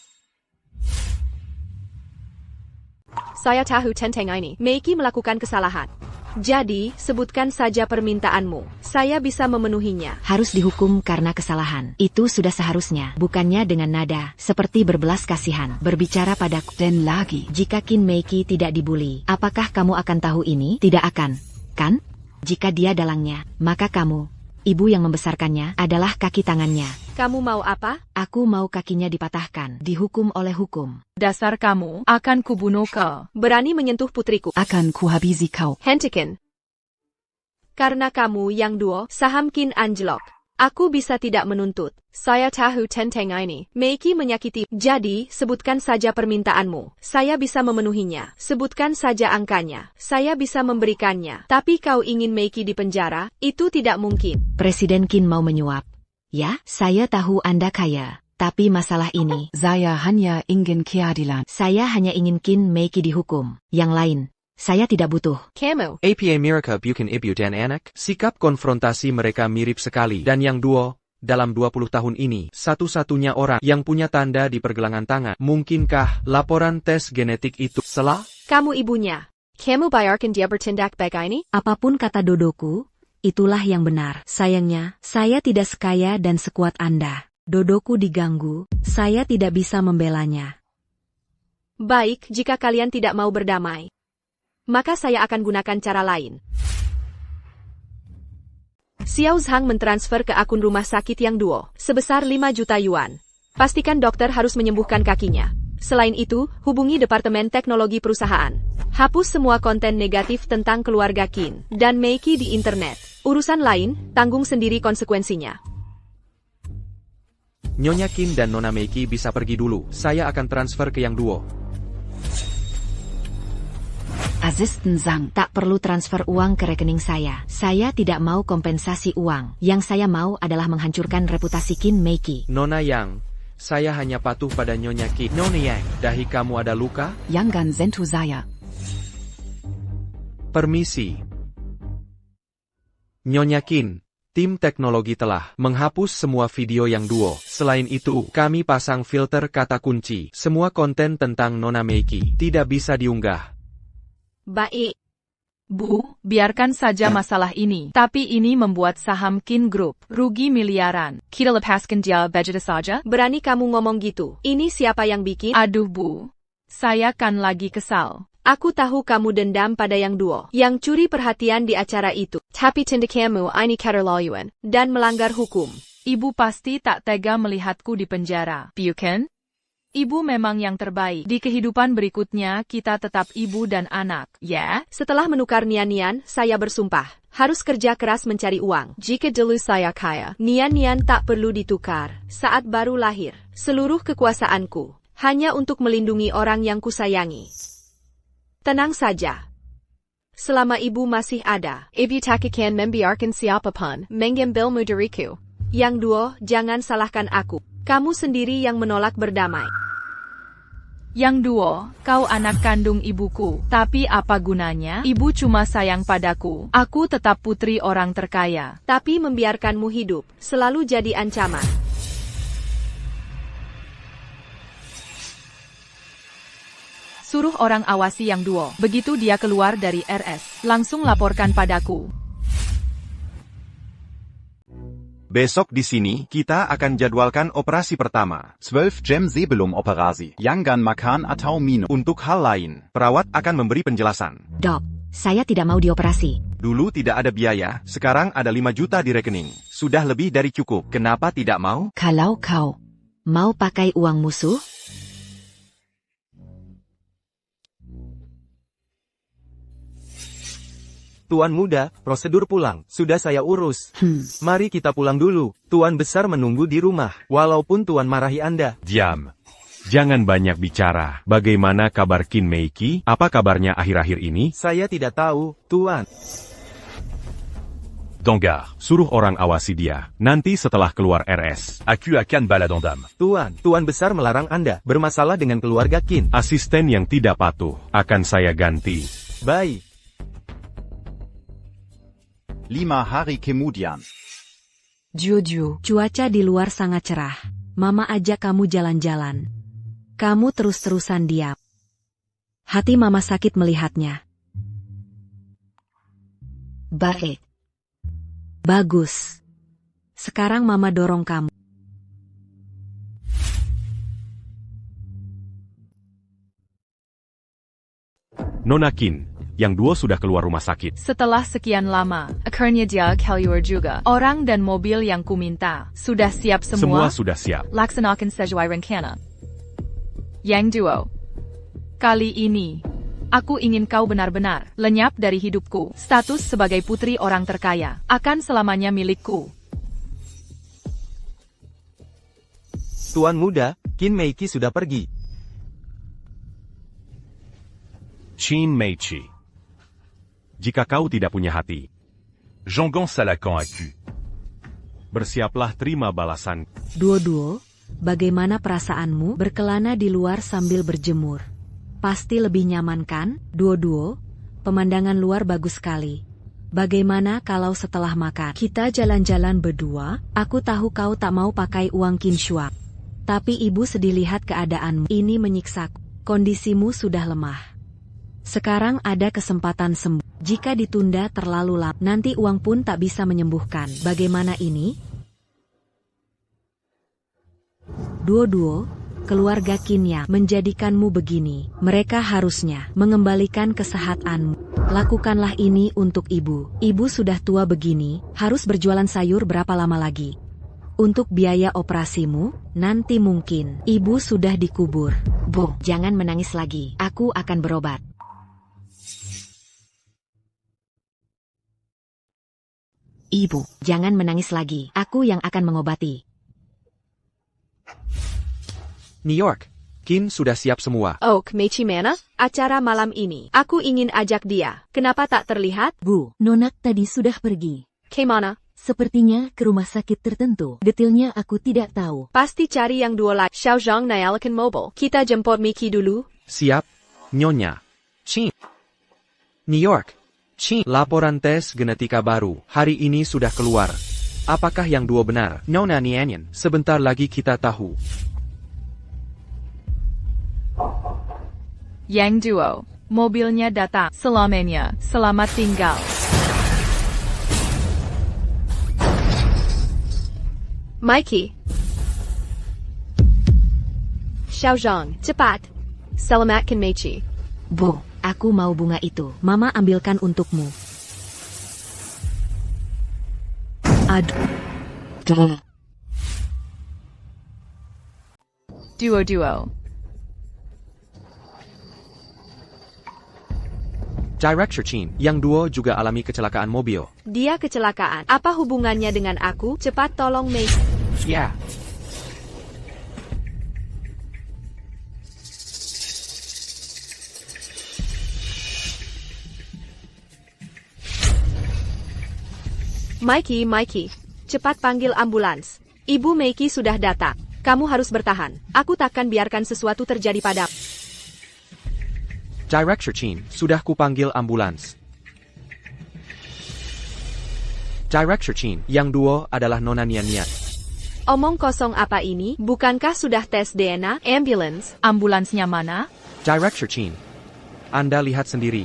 Saya tahu tentang ini. Meiki melakukan kesalahan. Jadi, sebutkan saja permintaanmu. Saya bisa memenuhinya. Harus dihukum karena kesalahan. Itu sudah seharusnya. Bukannya dengan nada, seperti berbelas kasihan. Berbicara padaku. dan lagi? Jika Kin Meiki tidak dibully, apakah kamu akan tahu ini? Tidak akan. Kan? Jika dia dalangnya, maka kamu, ibu yang membesarkannya, adalah kaki tangannya. Kamu mau apa? Aku mau kakinya dipatahkan. Dihukum oleh hukum. Dasar kamu, akan kubunuh kau. Berani menyentuh putriku. Akan kuhabisi kau. Hentikan. Karena kamu yang duo, saham Kin anjlok. Aku bisa tidak menuntut. Saya tahu tentang ini. Meiki menyakiti. Jadi, sebutkan saja permintaanmu. Saya bisa memenuhinya. Sebutkan saja angkanya. Saya bisa memberikannya. Tapi kau ingin Meiki di penjara? Itu tidak mungkin. Presiden Kin mau menyuap. Ya, saya tahu Anda kaya. Tapi masalah ini, Saya hanya ingin keadilan. saya hanya ingin Kin Meiki dihukum. Yang lain, saya tidak butuh. Kamu. APA Miraka bukan ibu dan anak, sikap konfrontasi mereka mirip sekali. Dan yang duo, dalam 20 tahun ini, satu-satunya orang yang punya tanda di pergelangan tangan. Mungkinkah laporan tes genetik itu salah? Kamu ibunya. Kamu biarkan dia bertindak baik ini? Apapun kata Dodoku, itulah yang benar. Sayangnya, saya tidak sekaya dan sekuat Anda. Dodoku diganggu, saya tidak bisa membelanya. Baik, jika kalian tidak mau berdamai, maka saya akan gunakan cara lain. Xiao Zhang mentransfer ke akun rumah sakit yang duo, sebesar 5 juta yuan. Pastikan dokter harus menyembuhkan kakinya. Selain itu, hubungi Departemen Teknologi Perusahaan. Hapus semua konten negatif tentang keluarga Kin dan Meiki di internet. Urusan lain, tanggung sendiri konsekuensinya. Nyonya Kin dan Nona Meiki bisa pergi dulu. Saya akan transfer ke yang duo. Asisten Zhang, Tak perlu transfer uang ke rekening saya. Saya tidak mau kompensasi uang. Yang saya mau adalah menghancurkan reputasi Kin Meiki. Nona Yang, saya hanya patuh pada Nyonya Kin. Nona Yang, dahi kamu ada luka? jangan sentuh saya. Permisi. Nyonya Kin, tim teknologi telah menghapus semua video yang duo. Selain itu, kami pasang filter kata kunci. Semua konten tentang Nona Meiki tidak bisa diunggah. Baik. Bu, biarkan saja masalah ini. Tapi ini membuat saham Kin Group rugi miliaran. Kita lepaskan dia begitu saja? Berani kamu ngomong gitu? Ini siapa yang bikin? Aduh Bu, saya kan lagi kesal. Aku tahu kamu dendam pada yang duo, yang curi perhatian di acara itu. Tapi tindak kamu ini keterlaluan, dan melanggar hukum. Ibu pasti tak tega melihatku di penjara, bukan? Ibu memang yang terbaik. Di kehidupan berikutnya kita tetap ibu dan anak, ya? Setelah menukar nian-nian, saya bersumpah. Harus kerja keras mencari uang. Jika dulu saya kaya, nian-nian tak perlu ditukar. Saat baru lahir, seluruh kekuasaanku hanya untuk melindungi orang yang kusayangi. Tenang saja. Selama ibu masih ada, ibu tak akan membiarkan siapapun mengambilmu dariku. Yang duo, jangan salahkan aku. Kamu sendiri yang menolak berdamai. Yang duo, kau anak kandung ibuku. Tapi apa gunanya? Ibu cuma sayang padaku. Aku tetap putri orang terkaya. Tapi membiarkanmu hidup, selalu jadi ancaman. Suruh orang awasi yang duo. Begitu dia keluar dari RS, langsung laporkan padaku. Besok di sini, kita akan jadwalkan operasi pertama. 12 Gem Sebelum Operasi. Jangan makan atau minum. Untuk hal lain, perawat akan memberi penjelasan. Dok, saya tidak mau dioperasi. Dulu tidak ada biaya, sekarang ada 5 juta di rekening. Sudah lebih dari cukup. Kenapa tidak mau? Kalau kau mau pakai uang musuh, Tuan muda, prosedur pulang, sudah saya urus. Mari kita pulang dulu, Tuan besar menunggu di rumah, walaupun Tuan marahi Anda. Diam. Jangan banyak bicara. Bagaimana kabar Qin Meiki? Apa kabarnya akhir-akhir ini? Saya tidak tahu, Tuan. Donggar, suruh orang awasi dia. Nanti setelah keluar RS. Aku akan baladondam. Tuan besar melarang Anda bermasalah dengan keluarga Qin. Asisten yang tidak patuh, akan saya ganti. Baik. 5 hari kemudian. Jojo, cuaca di luar sangat cerah. Mama ajak kamu jalan-jalan. Kamu terus-terusan diam. Hati mama sakit melihatnya. baik. Bagus. Sekarang mama dorong kamu. Nona Qin, yang dua sudah keluar rumah sakit. Setelah sekian lama, akhirnya dia keluar juga. Orang dan mobil yang kuminta sudah siap Semua semua. sudah siap. Laksanakan sesuai rencana. Yang duo. Kali ini, aku ingin kau benar-benar lenyap dari hidupku. Status sebagai putri orang terkaya akan selamanya milikku. Tuan muda, Qin Meiki sudah pergi. Qin Meiki. Jika kau tidak punya hati, Jean-Gon Salakan aku. bersiaplah terima balasan. Duo-duo, bagaimana perasaanmu berkelana di luar sambil berjemur? Pasti lebih nyaman kan? Duo-duo, pemandangan luar bagus sekali. Bagaimana kalau setelah makan kita jalan-jalan berdua? Aku tahu kau tak mau pakai uang Kinshuak. Tapi ibu sedih lihat keadaanmu. Ini menyiksaku. Kondisimu sudah lemah. Sekarang ada kesempatan sembuh. Jika ditunda terlalu lama, nanti uang pun tak bisa menyembuhkan. Bagaimana ini? Duo-duo, keluarga Qin yang menjadikanmu begini. Mereka harusnya mengembalikan kesehatanmu. Lakukanlah ini untuk ibu. Ibu sudah tua begini, harus berjualan sayur berapa lama lagi? Untuk biaya operasimu, nanti mungkin ibu sudah dikubur. Bu, jangan menangis lagi. Aku akan berobat. Ibu, jangan menangis lagi. Aku yang akan mengobati. New York, Qin sudah siap semua. Oak Meiji mana? Acara malam ini. Aku ingin ajak dia. Kenapa tak terlihat? Bu, Nonak tadi sudah pergi. Kemana? Sepertinya ke rumah sakit tertentu. Detailnya aku tidak tahu. Pasti cari yang dua lagi. Xiaozhang nyalakan mobil. Kita jemput Miki dulu. Siap, Nyonya. Qin. New York, Qin. Laporan tes genetika baru hari ini sudah keluar. Apakah yang dua benar? Nona Nianyan. Sebentar lagi kita tahu. Yang duo, mobilnya datang. Selamanya, selamat tinggal. Mikey. Xiaozhang, cepat. Selamatkan Meiji. Bu, aku mau bunga itu. Mama ambilkan untukmu. Aduh. Duo-duo. Director Qin, yang duo juga alami kecelakaan mobil. Dia kecelakaan. Apa hubungannya dengan aku? Cepat tolong Meiji. Ya. Mikey, cepat panggil ambulans. Ibu Meiki sudah datang. Kamu harus bertahan. Aku takkan biarkan sesuatu terjadi padamu. Director Qin, sudah kupanggil ambulans. Director Qin, yang duo adalah Nona Nian. Omong kosong apa ini? Bukankah sudah tes DNA? Ambulans? Ambulansnya mana? Director Qin, Anda lihat sendiri.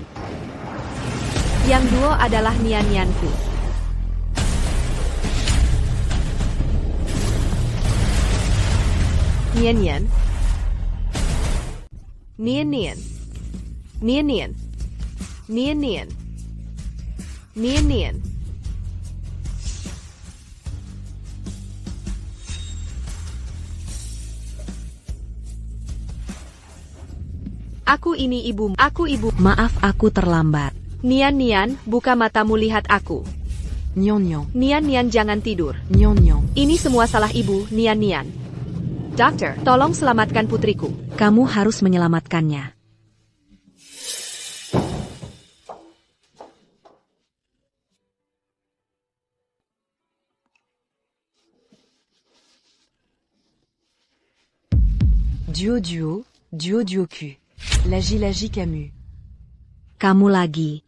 Yang duo adalah Nianku. Nian Nian. Nian Nian. Nian Nian. Nian Nian. Nian Nian. Aku ini ibumu. Aku ibu. Maaf aku terlambat. Nian Nian, buka matamu lihat aku. Nyon Nyon. Nian Nian jangan tidur. Nyon Nyon. Ini semua salah ibu, Nian Nian. Dokter, tolong selamatkan putriku. Kamu harus menyelamatkannya. Duo Duo, Duo Duo Q. Lagi Camus. Kamu lagi.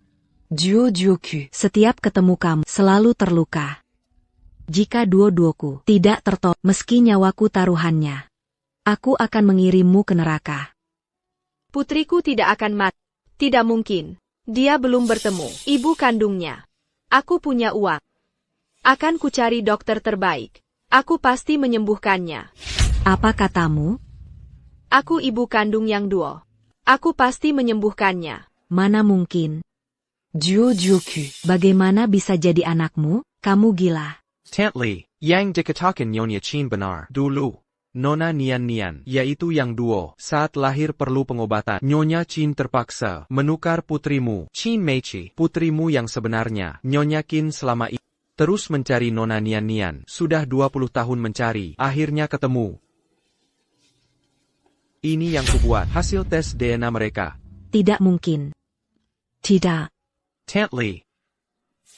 Duo Duo Q. Setiap ketemu kamu, selalu terluka. Jika duo-duoku tidak tertolong, meski nyawaku taruhannya, aku akan mengirimmu ke neraka. Putriku tidak akan mati. Tidak mungkin. Dia belum bertemu ibu kandungnya. Aku punya uang. Akan kucari dokter terbaik. Aku pasti menyembuhkannya. Apa katamu? Aku ibu kandung yang duo. Aku pasti menyembuhkannya. Mana mungkin? Duo Duo Q. Bagaimana bisa jadi anakmu? Kamu gila. Tantli, yang dikatakan Nyonya Qin benar. Dulu, Nona Nian Nian, yaitu yang duo, saat lahir perlu pengobatan. Nyonya Qin terpaksa menukar putrimu, Qin Meiqi, putrimu yang sebenarnya. Nyonya Qin selama ini terus mencari Nona Nian Nian. Sudah 20 tahun mencari, akhirnya ketemu. Ini yang kubuat, hasil tes DNA mereka. Tidak mungkin. Tidak. Tantli.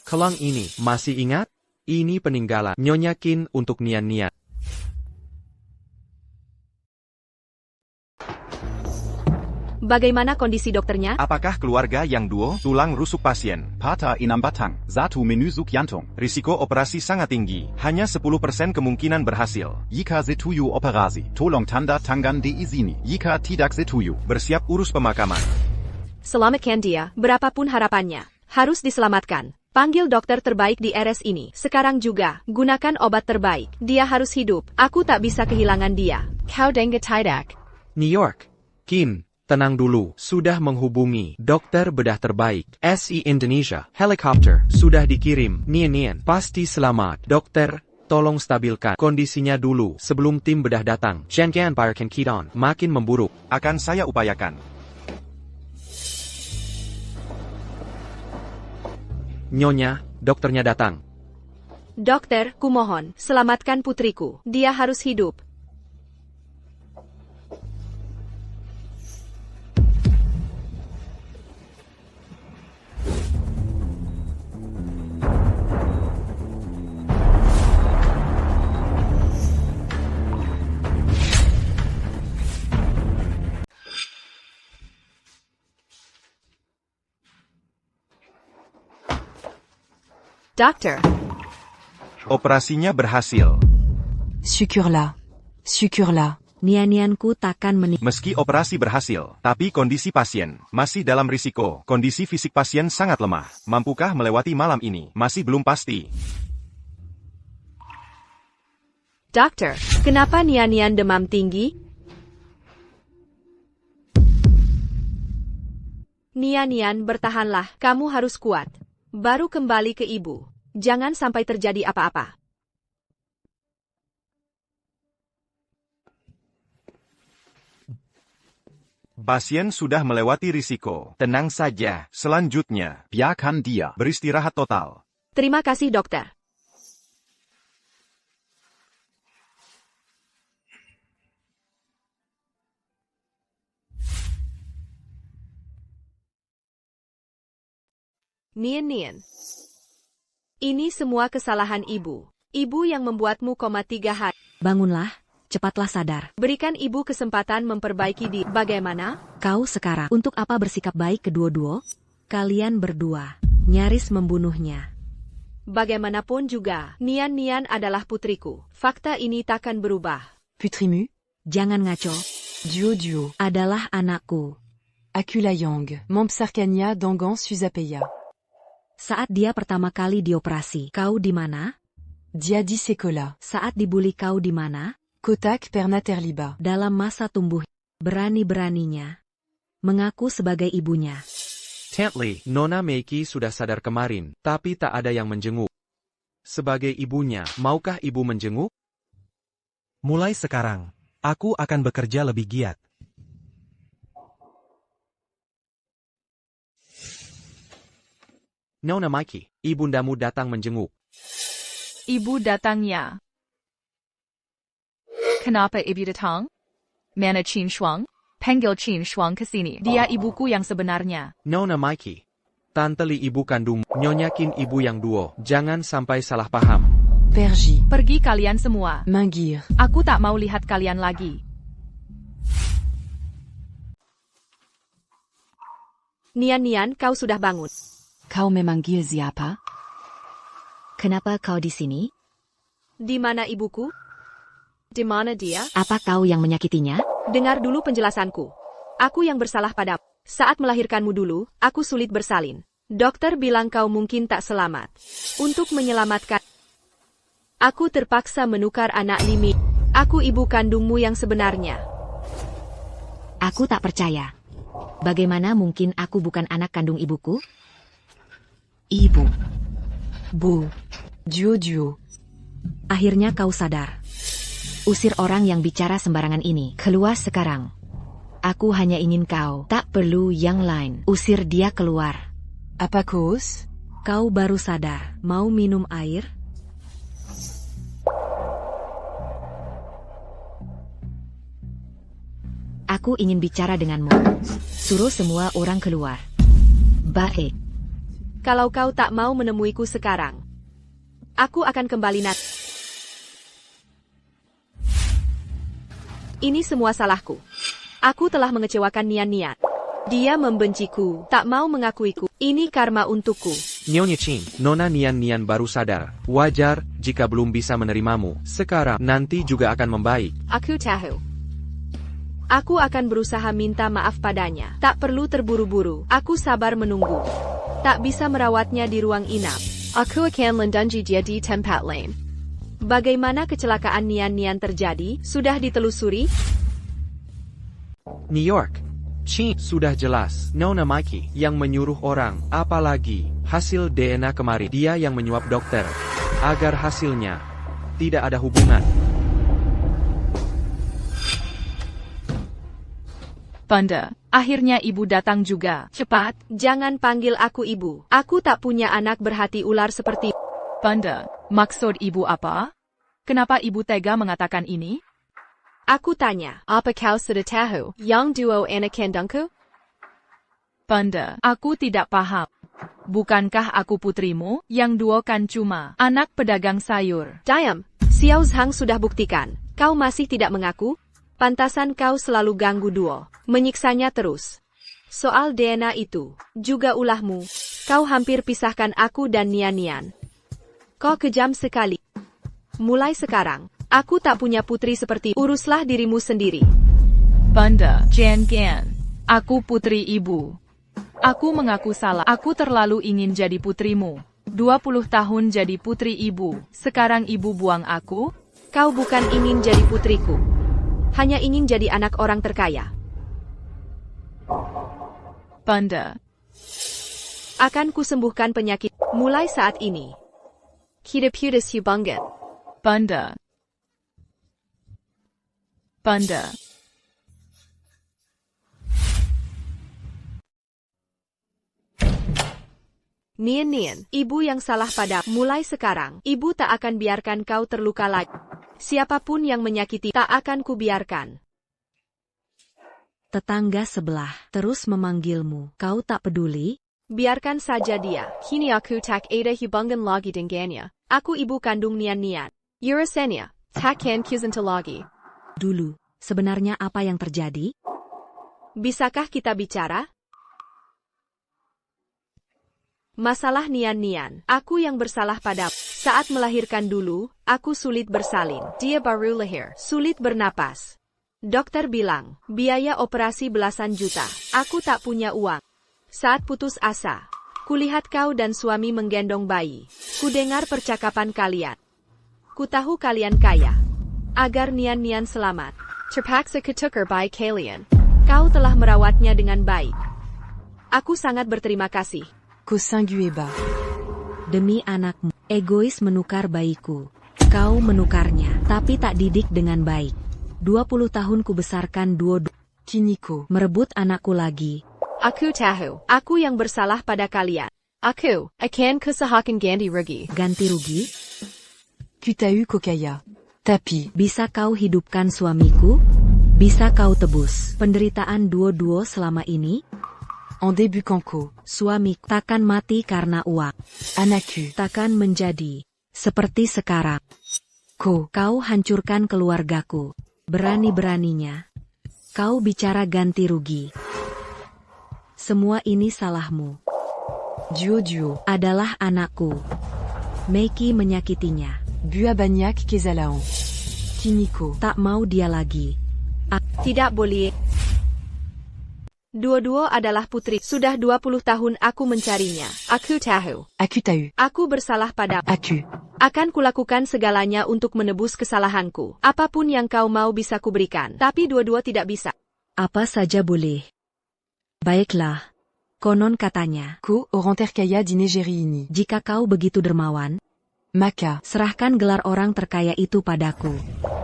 Kelang ini, masih ingat? Ini peninggalan Nyonya Qin untuk Nian Nian. Bagaimana kondisi dokternya? Apakah keluarga yang duo? Tulang rusuk pasien. Patah inam batang. Satu menusuk jantung. Risiko operasi sangat tinggi. Hanya 10% kemungkinan berhasil. Jika setuju operasi, tolong tanda tangan di sini. Jika tidak setuju, bersiap urus pemakaman. Selamatkan dia, berapapun harapannya. Harus diselamatkan. Panggil dokter terbaik di RS ini. Sekarang juga, gunakan obat terbaik. Dia harus hidup. Aku tak bisa kehilangan dia. Kau dengar tidak? New York. Kim, tenang dulu. Sudah menghubungi dokter bedah terbaik. SE Indonesia. Helikopter sudah dikirim. Nian Nian pasti selamat. Dokter, tolong stabilkan kondisinya dulu sebelum tim bedah datang. Jangan biarkan keadaan makin memburuk. Akan saya upayakan. Nyonya, dokternya datang. Dokter, kumohon, selamatkan putriku. Dia harus hidup. Dokter. Operasinya berhasil. Syukurlah. Syukurlah. Nian-nianku takkan Meski operasi berhasil, tapi kondisi pasien masih dalam risiko. Kondisi fisik pasien sangat lemah. Mampukah melewati malam ini? Masih belum pasti. Dokter, kenapa Nian Nian demam tinggi? Nian Nian, bertahanlah. Kamu harus kuat. Baru kembali ke ibu. Jangan sampai terjadi apa-apa. Pasien sudah melewati risiko. Tenang saja. Selanjutnya, biarkan dia beristirahat total. Terima kasih, dokter. Nian Nian. Ini semua kesalahan ibu. Ibu yang membuatmu 3 hari. Bangunlah, cepatlah sadar. Berikan ibu kesempatan memperbaiki diri. Bagaimana? Kau sekarang, untuk apa bersikap baik kedua-dua? Kalian berdua, nyaris membunuhnya. Bagaimanapun juga, Nian Nian adalah putriku. Fakta ini takkan berubah. Putrimu? Jangan ngaco. Duo Duo adalah anakku. Akulayang, Mampsarkania Dongan Suzapeya. Saat dia pertama kali dioperasi, kau di mana? Dia di sekolah. Saat dibuli kau di mana? Kotak pernah terlibat. Dalam masa tumbuh, berani-beraninya mengaku sebagai ibunya. Tantly, Nona Meiki sudah sadar kemarin, tapi tak ada yang menjenguk. Sebagai ibunya, maukah ibu menjenguk? Mulai sekarang, aku akan bekerja lebih giat. Nona Meiki, ibundamu datang menjenguk. Ibu datangnya. Kenapa ibu datang? Mana Qin Shuang? Panggil Qin Shuang ke sini. Dia ibuku yang sebenarnya. Nona Meiki, Tante Li ibu kandung, Nyonya Qin ibu yang duo. Jangan sampai salah paham. Pergi. Pergi kalian semua. Manggil. Aku tak mau lihat kalian lagi. Nian, kau sudah bangun. Kau memanggil siapa? Kenapa kau di sini? Di mana ibuku? Di mana dia? Apa kau yang menyakitinya? Dengar dulu penjelasanku. Aku yang bersalah padamu. Saat melahirkanmu dulu, aku sulit bersalin. Dokter bilang kau mungkin tak selamat. Untuk menyelamatkan, aku terpaksa menukar anak Limi. Aku ibu kandungmu yang sebenarnya. Aku tak percaya. Bagaimana mungkin aku bukan anak kandung ibuku? Ibu. Bu. Jojo. Akhirnya kau sadar. Usir orang yang bicara sembarangan ini. Keluar sekarang. Aku hanya ingin kau. Tak perlu yang lain. Usir dia keluar. Apa kos? Kau baru sadar. Mau minum air? Aku ingin bicara denganmu. Suruh semua orang keluar. Baik. Kalau kau tak mau menemuiku sekarang, aku akan kembali nanti. Ini semua salahku. Aku telah mengecewakan Nian. Dia membenciku, tak mau mengakuiku. Ini karma untukku. Nyonya Qin, Nona Nian baru sadar. Wajar, jika belum bisa menerimamu. Sekarang, nanti juga akan membaik. Aku tahu. Aku akan berusaha minta maaf padanya. Tak perlu terburu-buru. Aku sabar menunggu. Tak bisa merawatnya di ruang inap. Aku akan lendanji dia di tempat lain. Bagaimana kecelakaan Nian terjadi? Sudah ditelusuri? New York. Qin, sudah jelas. Nona Meiki yang menyuruh orang. Apalagi, hasil DNA kemarin. Dia yang menyuap dokter. Agar hasilnya tidak ada hubungan. Banda, akhirnya ibu datang juga. Cepat, jangan panggil aku ibu. Aku tak punya anak berhati ular seperti... Banda, maksud ibu apa? Kenapa ibu tega mengatakan ini? Aku tanya, apa kau sudah tahu yang duo anak kandungku? Banda, aku tidak paham. Bukankah aku putrimu? Yang duo kan cuma anak pedagang sayur. Diam, Xiao Zhang sudah buktikan. Kau masih tidak mengaku? Pantasan kau selalu ganggu duo, menyiksanya terus. Soal DNA itu, juga ulahmu. Kau hampir pisahkan aku dan Nian. Kau kejam sekali. Mulai sekarang, aku tak punya putri seperti uruslah dirimu sendiri. Banda, jangan. Aku putri ibu. Aku mengaku salah. Aku terlalu ingin jadi putrimu. 20 tahun jadi putri ibu. Sekarang ibu buang aku? Kau bukan ingin jadi putriku. Hanya ingin jadi anak orang terkaya. Banda. Akan kusembuhkan penyakit mulai saat ini. Hidup hubungan. Banda. Banda. Nian, ibu yang salah pada. Mulai sekarang, ibu tak akan biarkan kau terluka lagi. Siapapun yang menyakiti tak akan kubiarkan. Tetangga sebelah terus memanggilmu. Kau tak peduli? Biarkan saja dia. Kini aku tak ada hubungan lagi dengannya. Aku ibu kandung Nian. Urusenya, takkan kuzanta lagi. Dulu, sebenarnya apa yang terjadi? Bisakah kita bicara? Masalah Nian. Aku yang bersalah padamu. Saat melahirkan dulu, aku sulit bersalin. Dia baru lahir, sulit bernapas. Dokter bilang, biaya operasi belasan juta. Aku tak punya uang. Saat putus asa, kulihat kau dan suami menggendong bayi. Kudengar percakapan kalian. Ku tahu kalian kaya. agar Nian selamat. Terpaksa ketukar by kalian. Kau telah merawatnya dengan baik. Aku sangat berterima kasih. Kosingueba. Demi anakmu, egois menukar bayiku. Kau menukarnya, tapi tak didik dengan baik. 20 tahun ku besarkan Duo. Kiniko. Merebut anakku lagi. Aku tahu, aku yang bersalah pada kalian. Aku akan kusahakan ganti rugi. Ganti rugi? Kutau Kokaya. Tapi. Bisa kau hidupkan suamiku? Bisa kau tebus penderitaan Duo selama ini? En début kanko. Suamiku takkan mati karena uang. Anakku. Takkan menjadi seperti sekarang. Kau hancurkan keluargaku. Berani-beraninya kau bicara ganti rugi. Semua ini salahmu. Duo adalah anakku. Meiki menyakitinya. Bua banyak kezalaon. Kiniko. Tak mau dia lagi. Tidak boleh. Duo adalah putri. Sudah 20 tahun aku mencarinya. Aku tahu. Aku tahu. Aku bersalah pada. Aku. Akan kulakukan segalanya untuk menebus kesalahanku. Apapun yang kau mau bisa kuberikan. Tapi Duo tidak bisa. Apa saja boleh. Baiklah. Konon katanya. Ko orang terkaya di negeri ini. Jika kau begitu dermawan, maka serahkan gelar orang terkaya itu padaku.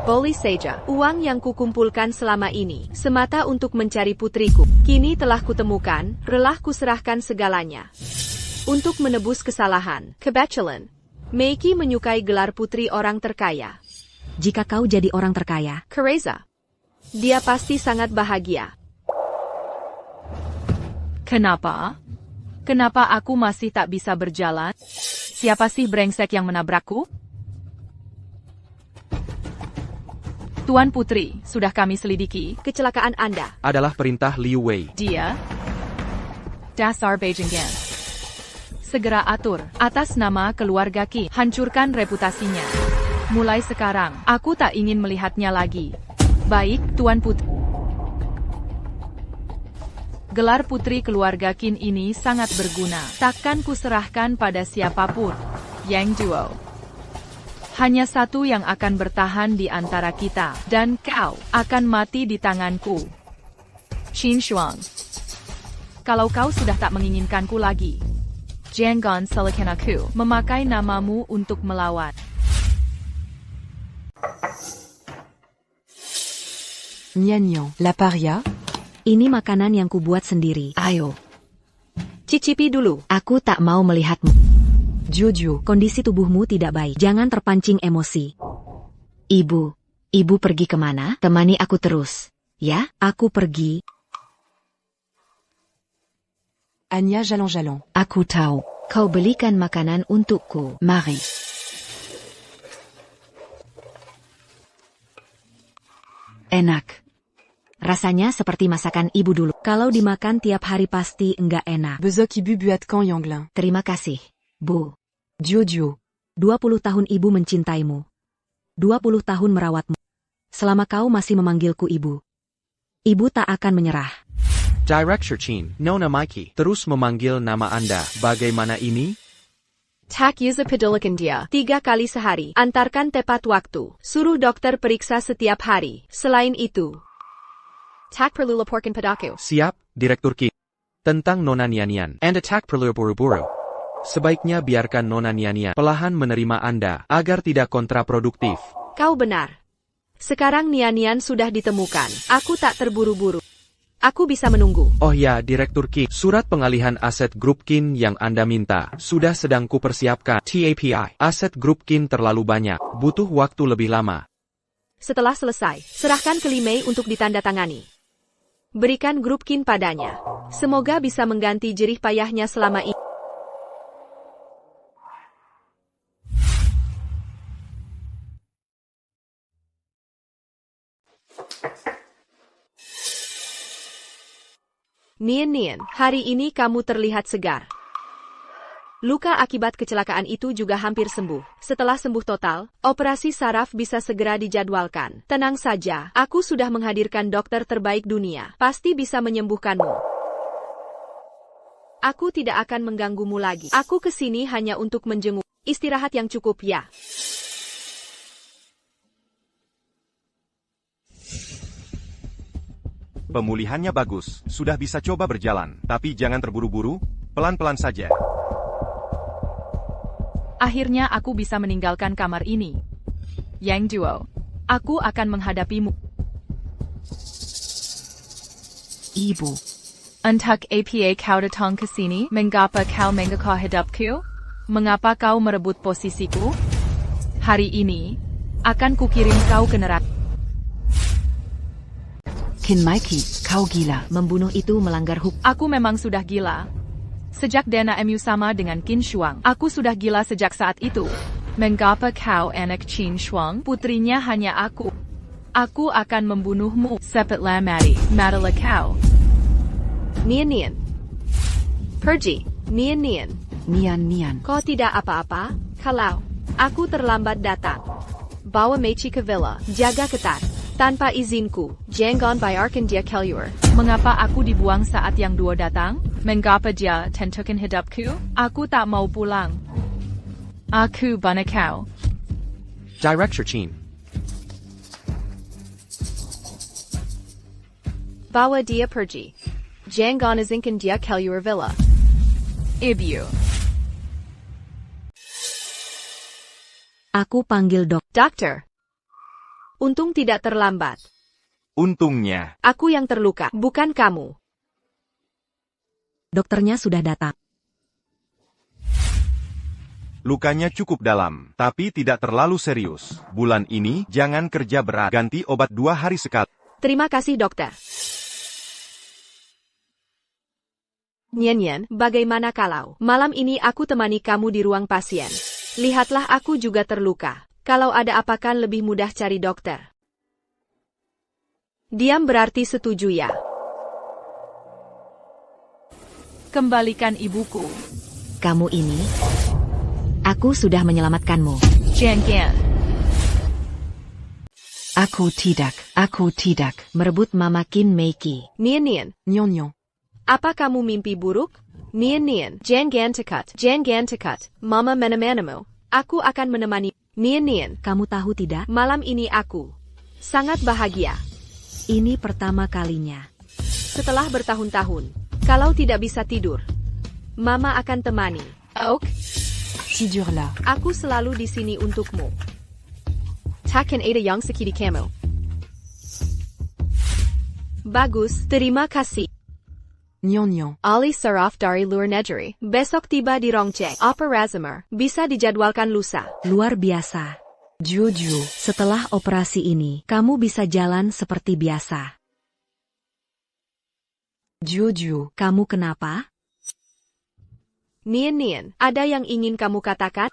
Boleh saja. Uang yang kukumpulkan selama ini semata untuk mencari putriku. Kini telah kutemukan, relah kuserahkan segalanya. Untuk menebus kesalahan. Kebetulan, Meiki menyukai gelar putri orang terkaya. Jika kau jadi orang terkaya, Kereza, dia pasti sangat bahagia. Kenapa? Kenapa aku masih tak bisa berjalan? Siapa sih brengsek yang menabrakku? Tuan Putri, sudah kami selidiki. Kecelakaan Anda adalah perintah Liu Wei. Dia dasar Beijingan. Segera atur atas nama keluarga Qin. Hancurkan reputasinya. Mulai sekarang, aku tak ingin melihatnya lagi. Baik, Tuan Putri. Gelar putri keluarga Qin ini sangat berguna. Takkan kuserahkan pada siapapun. Yang Duo. Hanya satu yang akan bertahan di antara kita. Dan kau akan mati di tanganku. Qin Shuang. Kalau kau sudah tak menginginkanku lagi, jangan salahkan aku memakai namamu untuk melawan. Nian, la paria. Ini makanan yang kubuat sendiri. Ayo. Cicipi dulu. Aku tak mau melihatmu. Jojo. Kondisi tubuhmu tidak baik. Jangan terpancing emosi. Ibu pergi kemana? Temani aku terus. Ya? Aku pergi. Anya jalan-jalan. Aku tahu. Kau belikan makanan untukku. Mari. Enak. Rasanya seperti masakan ibu dulu. Kalau dimakan tiap hari pasti enggak enak. Bezok ibu buat kau Yonglin. Terima kasih, Bu. Jojo. 20 tahun ibu mencintaimu. 20 tahun merawatmu. Selama kau masih memanggilku ibu. Ibu tak akan menyerah. Director Qin, Nona Mikey, terus memanggil nama Anda. Bagaimana ini? Tak Yuza pedulakan dia 3 kali sehari. Antarkan tepat waktu. Suruh dokter periksa setiap hari. Selain itu, tak perlu laporkan padaku. Siap, Direktur Qin. Tentang Nona Nianian. Anda tak perlu buru-buru. Sebaiknya biarkan Nona Nianian perlahan menerima Anda, agar tidak kontraproduktif. Kau benar. Sekarang Nianian sudah ditemukan. Aku tak terburu-buru. Aku bisa menunggu. Oh ya, Direktur Qin. Surat pengalihan aset grup Qin yang Anda minta, sudah sedang kupersiapkan. TAPI. Aset grup Qin terlalu banyak. Butuh waktu lebih lama. Setelah selesai, serahkan ke Li Mei untuk ditandatangani. Berikan grup Qin padanya. Semoga bisa mengganti jerih payahnya selama ini. Nian, hari ini kamu terlihat segar. Luka akibat kecelakaan itu juga hampir sembuh. Setelah sembuh total, operasi saraf bisa segera dijadwalkan. Tenang saja, aku sudah menghadirkan dokter terbaik dunia. Pasti bisa menyembuhkanmu. Aku tidak akan mengganggumu lagi. Aku kesini hanya untuk menjenguk. Istirahat yang cukup ya. Pemulihannya bagus, sudah bisa coba berjalan. Tapi jangan terburu-buru, pelan-pelan saja. Akhirnya aku bisa meninggalkan kamar ini. Yang Duo, aku akan menghadapimu. Ibu. Untuk apa kau datang ke sini? Mengapa kau mengganggu hidupku? Mengapa kau merebut posisiku? Hari ini, akan kukirim kau ke neraka. Kin Mikey, kau gila. Membunuh itu melanggar hukum. Aku memang sudah gila. Sejak Dana Mu sama dengan Qin Shuang, aku sudah gila sejak saat itu. Mengapa kau anak Qin Shuang? Putrinya hanya aku. Aku akan membunuhmu. Sepatlah mati, matilah kau. Nian. Pergi, Nian. Nian. Kau tidak apa-apa, kalau aku terlambat datang. Bawa Meici ke villa, jaga ketat. Tanpa izinku, jangan biarkan dia keluar. Mengapa aku dibuang saat yang Duo datang? Mengapa dia tentukan hidupku? Aku tak mau pulang. Aku bunuh kau. Director Qin. Bawa dia pergi. Jangan izinkan dia keluar villa. Ibu. Aku panggil Dokter. Untung tidak terlambat. Untungnya. Aku yang terluka, bukan kamu. Dokternya sudah datang. Lukanya cukup dalam, tapi tidak terlalu serius. Bulan ini, jangan kerja berat. Ganti obat 2 hari sekali. Terima kasih dokter. Nian, bagaimana kalau malam ini aku temani kamu di ruang pasien? Lihatlah aku juga terluka. Kalau ada apa kan lebih mudah cari dokter. Diam berarti setuju ya. Kembalikan ibuku. Kamu ini, aku sudah menyelamatkanmu. Jangan. Aku tidak. Merebut Mama Qin Meiki. Nian. Nyonya. Apa kamu mimpi buruk? Nian. Jangan tekat. Mama menemanimu. Aku akan menemani. Nian. Kamu tahu tidak? Malam ini aku sangat bahagia. Ini pertama kalinya. Setelah bertahun-tahun, kalau tidak bisa tidur, Mama akan temani. Ok? Tidurlah. Aku selalu di sini untukmu. Takkan ada yang seperti kamu. Bagus, terima kasih. Nyonya. Ali Saraf dari luar negeri. Besok tiba di Rongcheng. Apa Razimer? Bisa dijadwalkan lusa. Luar biasa. Juju, setelah operasi ini, kamu bisa jalan seperti biasa. Juju, kamu kenapa? Nian, ada yang ingin kamu katakan?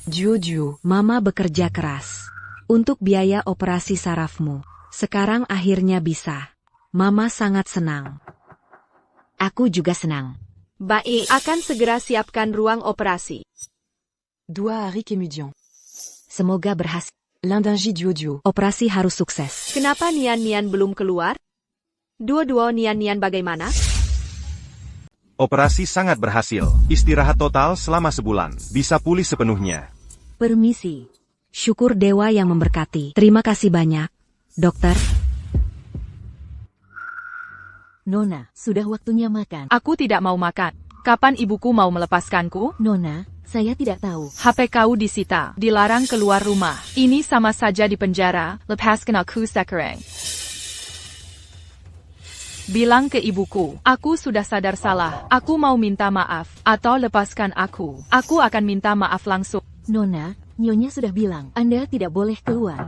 Juju, Mama bekerja keras untuk biaya operasi sarafmu. Sekarang akhirnya bisa. Mama sangat senang. Aku juga senang. Baik, akan segera siapkan ruang operasi. 2 hari kemudian. Semoga berhasil. Lundi Juju. Operasi harus sukses. Kenapa Nian belum keluar? Dua-dua Nian bagaimana? Operasi sangat berhasil. Istirahat total selama sebulan. Bisa pulih sepenuhnya. Permisi. Syukur dewa yang memberkati. Terima kasih banyak, dokter. Nona, sudah waktunya makan. Aku tidak mau makan. Kapan ibuku mau melepaskanku? Nona, saya tidak tahu. HP kau disita, dilarang keluar rumah. Ini sama saja di penjara. Lepaskan aku sekarang. Bilang ke ibuku, aku sudah sadar salah. Aku mau minta maaf. Atau lepaskan aku. Aku akan minta maaf langsung. Nona, Nyonya sudah bilang, Anda tidak boleh keluar.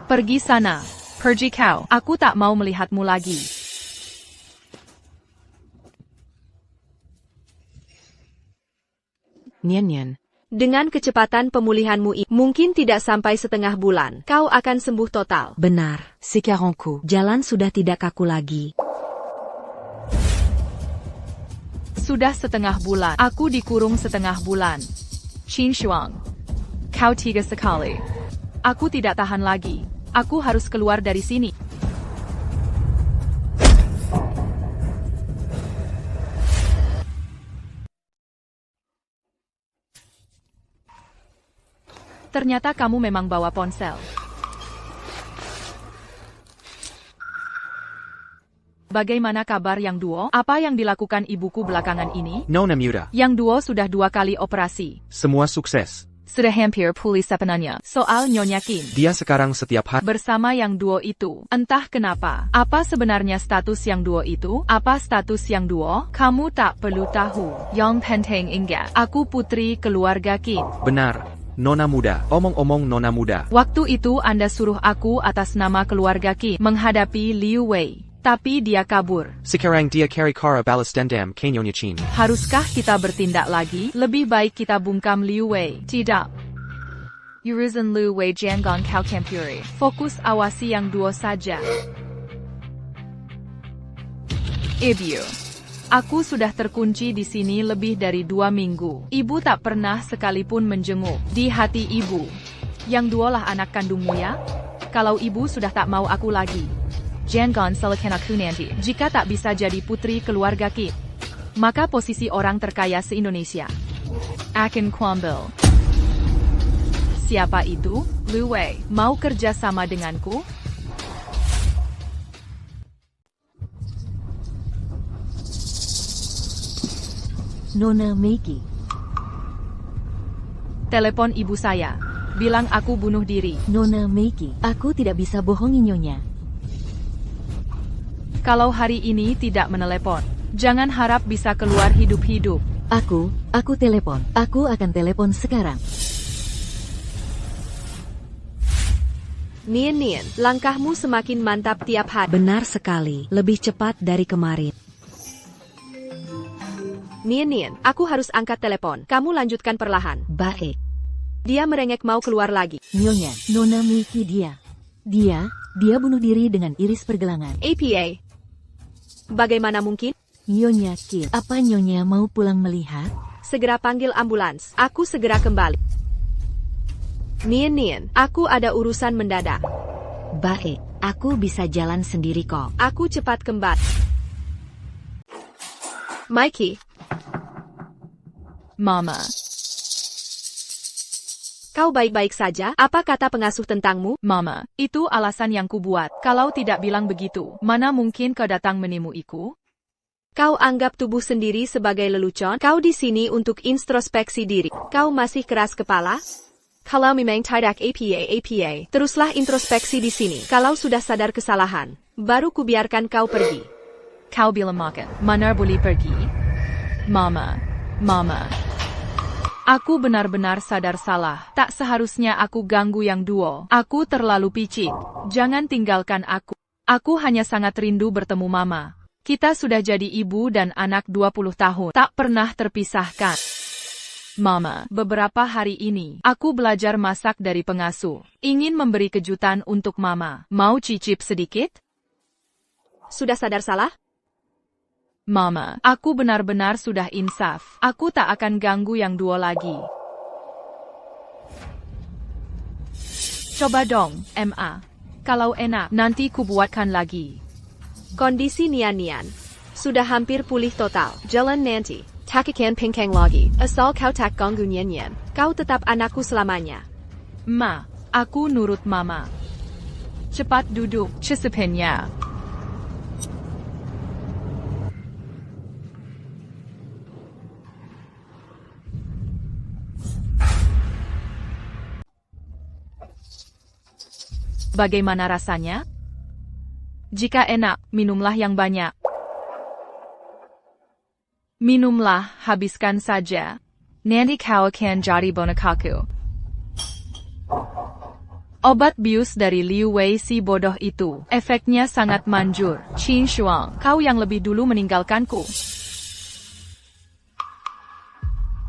Pergi sana. Pergi kau. Aku tak mau melihatmu lagi. Nian. Dengan kecepatan pemulihanmu mungkin tidak sampai setengah bulan, kau akan sembuh total. Benar, sekarangku. Jalan sudah tidak kaku lagi. Sudah setengah bulan. Aku dikurung setengah bulan. Qin Shuang. Kau 3 sekali. Aku tidak tahan lagi. Aku harus keluar dari sini. Ternyata kamu memang bawa ponsel. Bagaimana kabar yang duo? Apa yang dilakukan ibuku belakangan ini? Nona Muda. Yang duo sudah 2 kali operasi. Semua sukses. Sudah hampir pulih sepenuhnya. Soal Nyonya Qin. Dia sekarang setiap hari Bersama yang duo itu. Entah kenapa. Apa sebenarnya status yang duo itu? Apa status yang duo? Kamu tak perlu tahu. Yang penting ingat. Aku putri keluarga Qin. Benar. Nona Muda. Omong-omong Nona Muda. Waktu itu Anda suruh aku atas nama keluarga Qin menghadapi Liu Wei. Tapi dia kabur. Sekarang dia carry kara balas dendam ke Nyonya Qin. Haruskah kita bertindak lagi? Lebih baik kita bungkam Liu Wei. Tidak. Urusan Liu Wei jangan kau campuri. Fokus awasi yang duo saja. Ibu. Aku sudah terkunci di sini lebih dari 2 minggu. Ibu tak pernah sekalipun menjenguk. Di hati ibu. Yang duolah anak kandungmu ya? Kalau ibu sudah tak mau aku lagi. Jangan salahkan aku nanti. Jika tak bisa jadi putri keluarga Qin, maka posisi orang terkaya se-Indonesia akan kuambil. Siapa itu? Liu Wei. Mau kerja sama denganku? Nona Meiki. Telepon ibu saya. Bilang aku bunuh diri. Nona Meiki, aku tidak bisa bohongi Nyonya. Kalau hari ini tidak menelepon, jangan harap bisa keluar hidup-hidup. Aku telepon. Aku akan telepon sekarang. Nian, langkahmu semakin mantap tiap hari. Benar sekali, lebih cepat dari kemarin. Nian, aku harus angkat telepon. Kamu lanjutkan perlahan. Baik. Dia merengek mau keluar lagi. Nyonya, Nona Meiki dia bunuh diri dengan iris pergelangan. APA. Bagaimana mungkin? Nyonya Qin, apa Nyonya mau pulang melihat? Segera panggil ambulans. Aku segera kembali. Nian, aku ada urusan mendadak. Baik, aku bisa jalan sendiri kok. Aku cepat kembali. Mikey. Mama. Kau baik-baik saja? Apa kata pengasuh tentangmu? Mama, itu alasan yang kubuat. Kalau tidak bilang begitu, mana mungkin kau datang menemuiku? Kau anggap tubuh sendiri sebagai lelucon? Kau di sini untuk introspeksi diri. Kau masih keras kepala? Kalau memang tidak APA, teruslah introspeksi di sini. Kalau sudah sadar kesalahan, baru kubiarkan kau pergi. Kau bilang makan, mana boleh pergi? Mama. Aku benar-benar sadar salah. Tak seharusnya aku ganggu yang duo. Aku terlalu picik. Jangan tinggalkan aku. Aku hanya sangat rindu bertemu Mama. Kita sudah jadi ibu dan anak 20 tahun. Tak pernah terpisahkan. Mama, beberapa hari ini, aku belajar masak dari pengasuh. Ingin memberi kejutan untuk Mama. Mau cicip sedikit? Sudah sadar salah? Mama, aku benar-benar sudah insaf. Aku tak akan ganggu yang duo lagi. Coba dong, Ma. Kalau enak, nanti kubuatkan lagi. Kondisi Nian sudah hampir pulih total. Jalan nanti. Tak akan pingkang lagi. Asal kau tak ganggu Nian. Kau tetap anakku selamanya. Ma, aku nurut Mama. Cepat duduk, cepatnya. Bagaimana rasanya? Jika enak, minumlah yang banyak. Minumlah, habiskan saja. Nanti kau akan jadi bonekaku. Obat bius dari Liu Wei si bodoh itu, efeknya sangat manjur. Qin Shuang, kau yang lebih dulu meninggalkanku.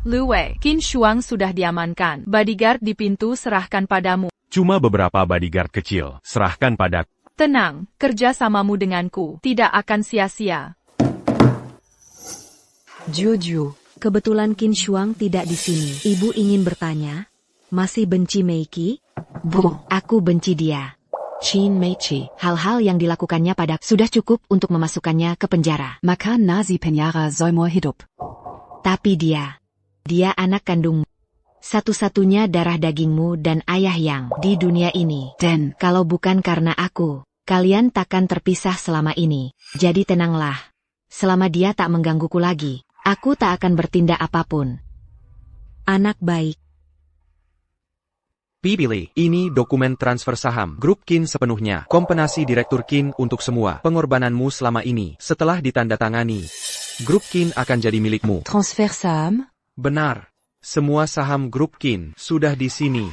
Liu Wei, Qin Shuang sudah diamankan. Bodyguard di pintu serahkan padamu. Cuma beberapa bodyguard kecil, serahkan padaku. Tenang, kerjasamamu denganku tidak akan sia-sia. Jojo, kebetulan Qin Shuang tidak di sini. Ibu ingin bertanya, masih benci Meiki? Bu, aku benci dia. Qin Meiki, hal-hal yang dilakukannya pada sudah cukup untuk memasukkannya ke penjara. Maka Nazi penjara seumur hidup. Tapi dia anak kandungmu. Satu-satunya darah dagingmu dan ayah yang di dunia ini. Dan kalau bukan karena aku, Kalian takkan terpisah selama ini, jadi tenanglah. Selama dia tak menggangguku lagi, aku tak akan bertindak apapun. Anak baik. Pilih, ini dokumen transfer saham Grup Kin sepenuhnya. Kompensasi Direktur Kin untuk semua pengorbananmu selama ini. Setelah ditandatangani, Grup Kin akan jadi milikmu. Transfer saham? Benar. Semua saham Grup Kin sudah di sini.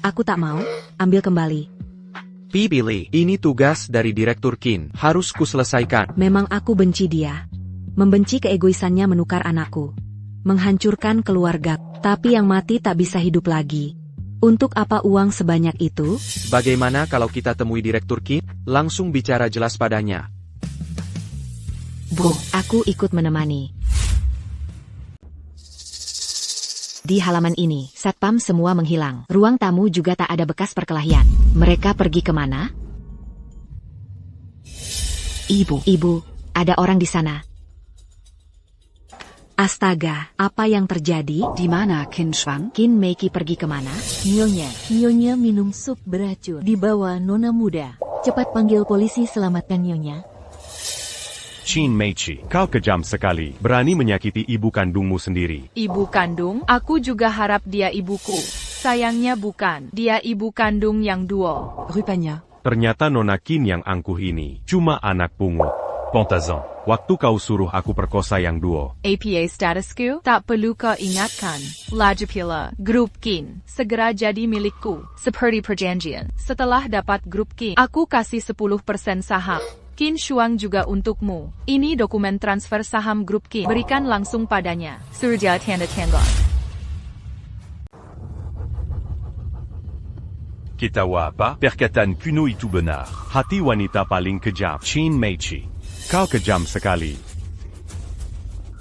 Aku tak mau, ambil kembali. Pilih, ini tugas dari Direktur Kin. Harus kuselesaikan. Memang aku benci dia. Membenci keegoisannya menukar anakku. Menghancurkan keluarga, tapi yang mati tak bisa hidup lagi. Untuk apa uang sebanyak itu? Bagaimana kalau kita temui Direktur Kin? Langsung bicara jelas padanya. Bu, aku ikut menemani. Di halaman ini, satpam semua menghilang. Ruang tamu juga tak ada bekas perkelahian. Mereka pergi kemana? Ibu, ada orang di sana. Astaga, apa yang terjadi? Di mana Qin Shuang? Qin Meiki pergi kemana? Nyonya minum sup beracun. Dibawa nona muda. Cepat panggil polisi, selamatkan Nyonya. Qin Meiqi, kau kejam sekali. Berani menyakiti ibu kandungmu sendiri. Ibu kandung? Aku juga harap dia ibuku. Sayangnya bukan. Dia ibu kandung yang duo. Rupanya. Ternyata Nona Qin yang angkuh ini cuma anak pungut. Pontazan. Waktu kau suruh aku perkosa yang duo. APA statusku? Tak perlu kau ingatkan. Lagi pula, Grup Qin segera jadi milikku. Seperti perjanjian. Setelah dapat Grup Qin, aku kasih 10% saham. Qin Shuang juga untukmu. Ini dokumen transfer saham Grup Qin. Berikan langsung padanya. Surya tanda tangan. Ketawa apa? Perkataan kuno itu benar. Hati wanita paling kejam. Qin Meiqi. Kau kejam sekali.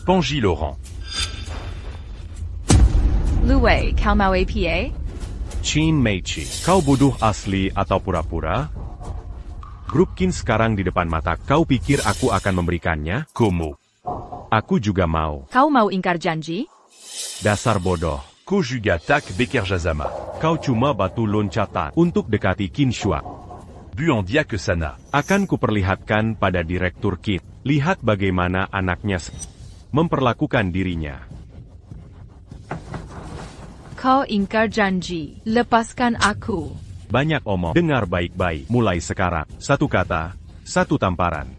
Panji Laurent. Luwei, kau mau APA? Qin Meiqi. Kau bodoh asli atau pura-pura? Grup Qin sekarang di depan mata. Kau pikir aku akan memberikannya? Como? Aku juga mau. Kau mau ingkar janji? Dasar bodoh. Kojuga Tak Beker Jazama. Kau cuma batu loncatan untuk dekati Qin Shuang. Buandia ke sana. Akan kuperlihatkan pada Direktur Qin. Lihat bagaimana anaknya memperlakukan dirinya. Kau ingkar janji. Lepaskan aku. Banyak omong. Dengar baik-baik. Mulai sekarang. Satu kata, satu tamparan.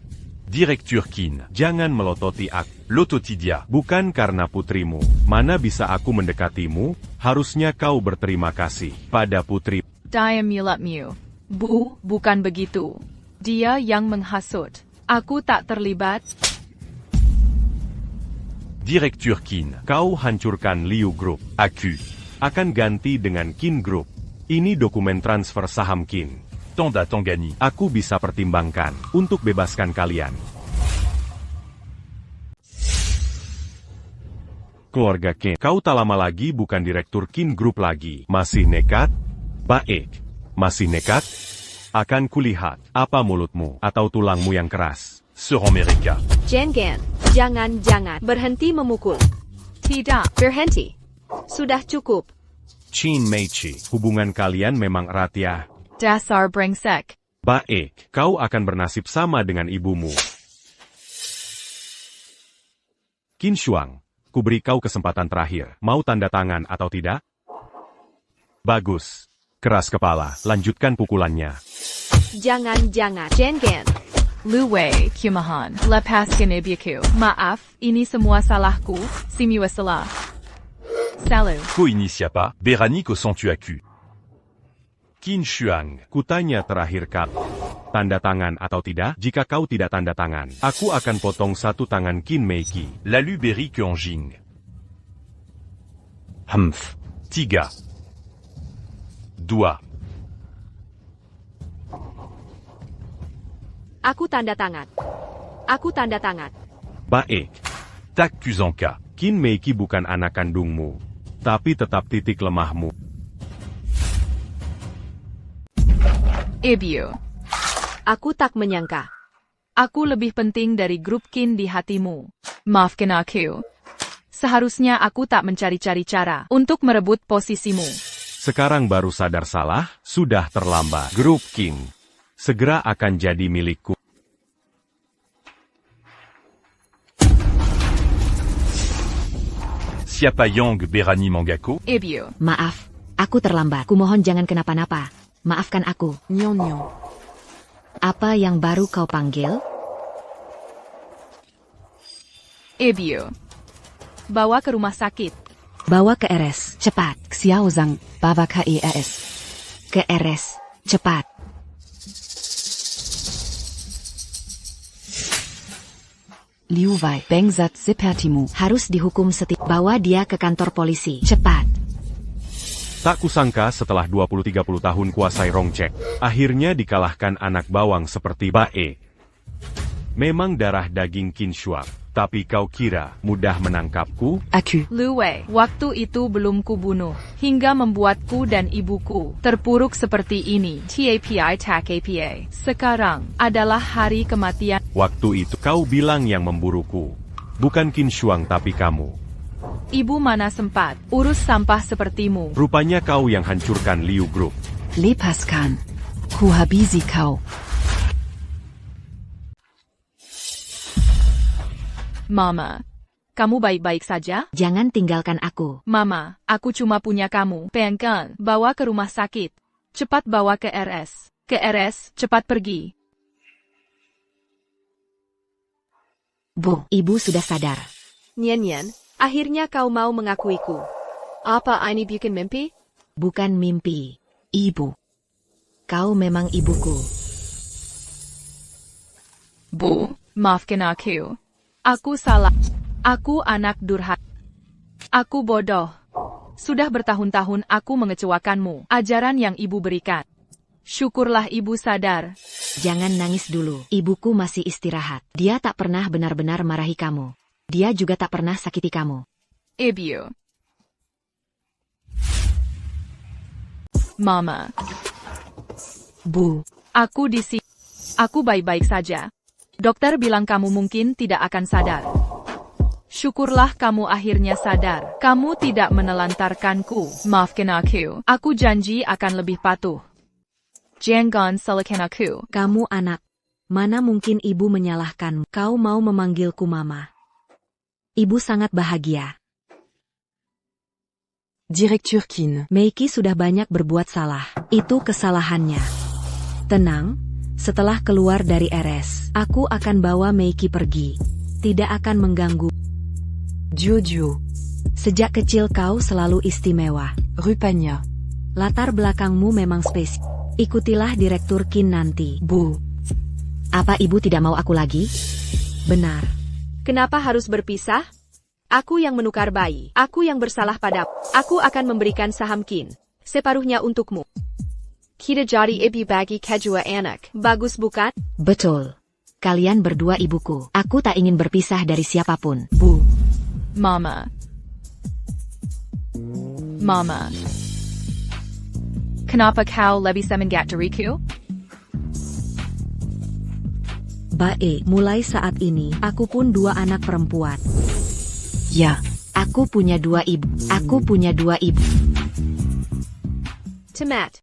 Direktur Qin. Jangan melototi aku. Lototidia. Bukan karena putrimu. Mana bisa aku mendekatimu? Harusnya kau berterima kasih pada putri. Dia milikmu. Bu, bukan begitu. Dia yang menghasut. Aku tak terlibat. Direktur Qin. Kau hancurkan Liu Group. Aku. Akan ganti dengan Qin Group. Ini dokumen transfer saham Qin. Tanda Tangani. Aku bisa pertimbangkan untuk bebaskan kalian. Keluarga Qin. Kau tak lama lagi bukan Direktur Qin Group lagi. Masih nekat? Baik. Masih nekat? Akan kulihat apa mulutmu atau tulangmu yang keras. Seront Mereka. Jangan, jangan, berhenti memukul. Tidak. Berhenti. Sudah cukup. Qin Meiqi, hubungan kalian memang erat ya. Dasar brengsek. Baik, kau akan bernasib sama dengan ibumu. Qin Shuang, kuberi kau kesempatan terakhir. Mau tanda tangan atau tidak? Bagus. Keras kepala, lanjutkan pukulannya. Jangan, jangan. Luwei, kumahan, lepaskan ibuku. Maaf, ini semua salahku. Semua salah. Salut. Co-initia pas. Berani que sans tu accu. Qin Shuang, kutanya terakhir kali. Tanda tangan atau tidak? Jika kau tidak tanda tangan, aku akan potong satu tangan Qin Meiki. Lalu Berry Kyonjing. Humph. 3. 2. Aku tanda tangan. Aku tanda tangan. Baik. Tak Kuzanka. Qin Meiki bukan anak kandungmu, tapi tetap titik lemahmu. Ibu. Aku tak menyangka. Aku lebih penting dari Grup Qin di hatimu. Maafkan aku. Seharusnya aku tak mencari-cari cara untuk merebut posisimu. Sekarang baru sadar salah, sudah terlambat. Grup Qin segera akan jadi milikku. Siapa Yang berani Mangako? Ebio. Maaf, aku terlambat. Kumohon jangan kenapa-napa. Maafkan aku. Nyon. Apa yang baru kau panggil? Ebio. Bawa ke rumah sakit. Bawa ke RS, cepat. Xiaozang, bawa ke ERS. Ke RS, cepat. Liu Wei, Bengsat sepertimu. Harus dihukum bawa dia ke kantor polisi, cepat. Tak kusangka setelah 20-30 tahun kuasai Rongchek, akhirnya dikalahkan anak bawang seperti Bae. Memang darah daging Qinshua, tapi kau kira mudah menangkapku? Aku. Lu Wei, waktu itu belum kubunuh, hingga membuatku dan ibuku terpuruk seperti ini. TAPI tak APA. Sekarang adalah hari kematian. Waktu itu kau bilang yang memburuku. Bukan Qinshuang tapi kamu. Ibu mana sempat urus sampah sepertimu. Rupanya kau yang hancurkan Liu Group. Lepaskan. Ku habisi kau. Mama, kamu baik-baik saja? Jangan tinggalkan aku. Mama, aku cuma punya kamu. Pengkan, bawa ke rumah sakit. Cepat bawa ke RS. Ke RS, cepat pergi. Bu, ibu sudah sadar. Nian, akhirnya kau mau mengakuiku. Apa ini bukan mimpi? Bukan mimpi. Ibu. Kau memang ibuku. Bu, maafkan aku. Aku salah. Aku anak durhaka. Aku bodoh. Sudah bertahun-tahun aku mengecewakanmu. Ajaran yang ibu berikan. Syukurlah ibu sadar. Jangan nangis dulu. Ibuku masih istirahat. Dia tak pernah benar-benar marahi kamu. Dia juga tak pernah sakiti kamu. Ebio. Mama. Bu. Aku di sini. Aku baik-baik saja. Dokter bilang kamu mungkin tidak akan sadar. Syukurlah kamu akhirnya sadar. Kamu tidak menelantarkanku. Maafkan aku. Aku janji akan lebih patuh. Jangan salahkan aku. Kamu anak. Mana mungkin ibu menyalahkanmu? Kau mau memanggilku mama. Ibu sangat bahagia. Direktur Qin. Meiki sudah banyak berbuat salah. Itu kesalahannya. Tenang. Setelah keluar dari RS, aku akan bawa Meiki pergi. Tidak akan mengganggu. Jojo. Sejak kecil kau selalu istimewa. Rupanya. Latar belakangmu memang spesial. Ikutilah Direktur Qin nanti. Bu. Apa ibu tidak mau aku lagi? Benar. Kenapa harus berpisah? Aku yang menukar bayi. Aku yang bersalah padamu. Aku akan memberikan saham Qin. Separuhnya untukmu. Kita jadi ibu bagi kedua anak. Bagus bukan? Betul. Kalian berdua ibuku. Aku tak ingin berpisah dari siapapun. Bu. Mama. Mama. Kenapa kau lebih semangat dariku? Baik, mulai saat ini, aku pun 2 anak perempuan. Ya, aku punya 2 ibu. Aku punya 2 ibu. Tamat.